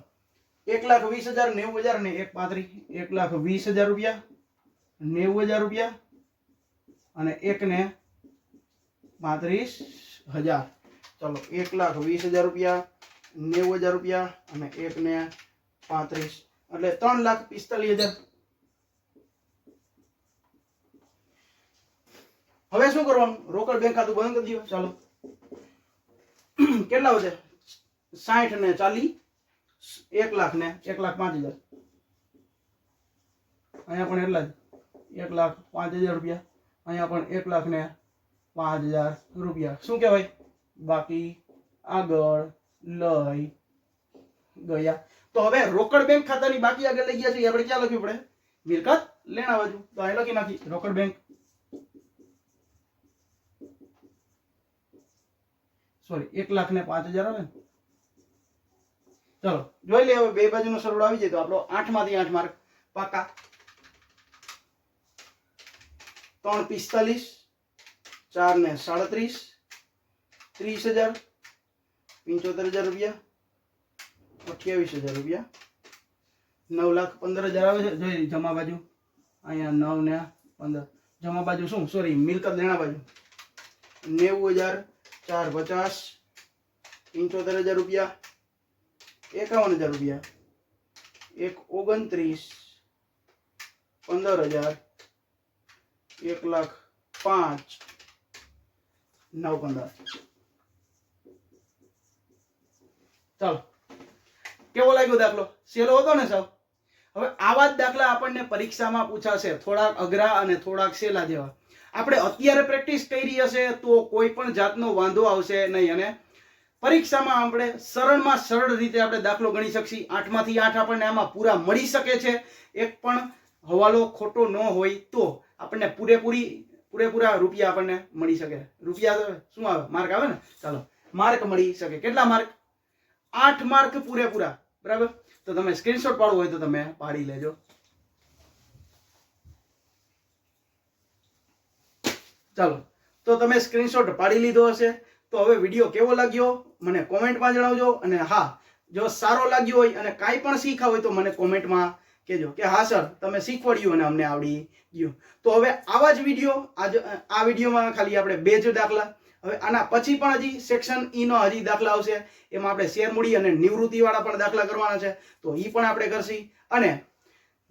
1,20,000 90,000 ને 1,35 1,20,000 રૂપિયા 90,000 રૂપિયા અને 1 ને 35,000. ચાલો 1,20,000 રૂપિયા 90,000 રૂપિયા અને 1 ને 35 એટલે 3,45,000. હવે શું કરવાનું? રોકડ બેંક ખાતું બંધ કરી દો. ચાલો કેટલા વધે? 60 ને 40 1 લાખ ને 1,05,000. અહીંયા પણ એટલા જ 1,05,000 રૂપિયા. અહીંયા પણ 1,05,000 રૂપિયા. શું કહેવાય? બાકી આગળ લઈ ગયા. તો હવે રોકડ બેંક ખાતાની બાકી આગળ લઈ ગયા છે આપણે ક્યાં લખવી પડે? મિલકત લેણા બાજુ. તો અહીં લખી નાખી રોકડ બેંક સોરી 1,05,000 આવે ને. ચલો જોઈ લે. હવે બે બાજુનો સરવાળો આવી જાય તો આપણો 8 માંથી 8 માર્ક પાકા. 3,45 4 ને 37 30,000 75,000 રૂપિયા 28,000 રૂપિયા 9,15,000 આવે છે. જોઈ જમા બાજુ અહીંયા 9 ને 15 જમા બાજુ શું સોરી મિલકત લેણા બાજુ 90,000 4,50 75,000 રૂપિયા 51,000 રૂપિયા 1,29 15,000 1,05,000 9,15. ચાલો કેવો લાગ્યો દાખલો? સહેલો હતો ને સાહેબ? હવે આવા જ દાખલા આપણને પરીક્ષામાં પૂછાશે, થોડાક અઘરા અને થોડાક સહેલા જેવા. આપણે અત્યારે પ્રેક્ટિસ કરી હશે તો કોઈ પણ જાતનો વાંધો આવશે નહીં અને પરીક્ષામાં આપણે સરળમાં સરળ રીતે આપણે દાખલો ગણી શકશી. 8 માંથી 8 આપણને આમાં પૂરા મળી શકે છે. એક પણ હવાલો ખોટો ન હોય તો આપણને પૂરેપૂરા રૂપિયા આપણને મળી શકે. રૂપિયા શું આવે? માર્ક આવે ને. ચાલો માર્ક મળી શકે. કેટલા માર્ક? 8 માર્ક પૂરેપૂરા. બરાબર. તો તમે સ્ક્રીનશોટ પાડવો હોય તો તમે પાડી લેજો. ચાલો તો તમે સ્ક્રીનશોટ પાડી લીધો હશે તો હવે વિડીયો કેવો લાગ્યો મને કોમેન્ટમાં જણાવજો. અને હા, જો સારો લાગ્યો હોય અને કાંઈ પણ શીખા હોય તો મને કોમેન્ટમાં કહેજો કે હા સર તમે શીખવાડ્યું અને અમને આવડી ગયું. તો હવે આવા જ વિડીયો આ વિડીયોમાં ખાલી આપણે 2 જ દાખલા, હવે આના પછી પણ હજી સેક્શન ઈ નો હજી દાખલા આવશે, એમાં આપણે શેર મૂડી અને નિવૃત્તિ વાળા પણ દાખલા કરવાના છે, તો ઈ પણ આપણે કરશી. અને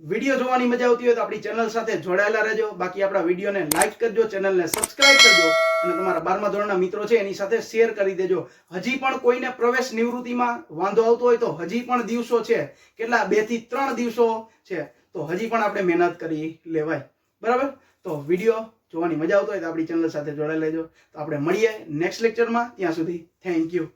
વિડીયો જોવાની મજા આવતી હોય તો આપણી ચેનલ સાથે જોડાયેલા રહેજો. બાકી આપણા વિડીયોને લાઈક કરજો, ચેનલને સબસ્ક્રાઇબ કરજો અને તમારા 12મા ધોરણના મિત્રો છે એની સાથે શેર કરી દેજો. હજી પણ કોઈને પ્રવેશ નિવૃત્તિમાં વાંધો આવતો હોય તો હજી પણ દિવસો છે, કેટલા 2 થી 3 દિવસો છે, તો હજી પણ આપણે મહેનત કરી લેવાય. બરાબર? તો વિડીયો જોવાની મજા આવતો હોય તો આપણી ચેનલ સાથે જોડાઈ લેજો. તો આપણે મળીએ નેક્સ્ટ લેક્ચરમાં. ત્યાં સુધી થેન્ક યુ.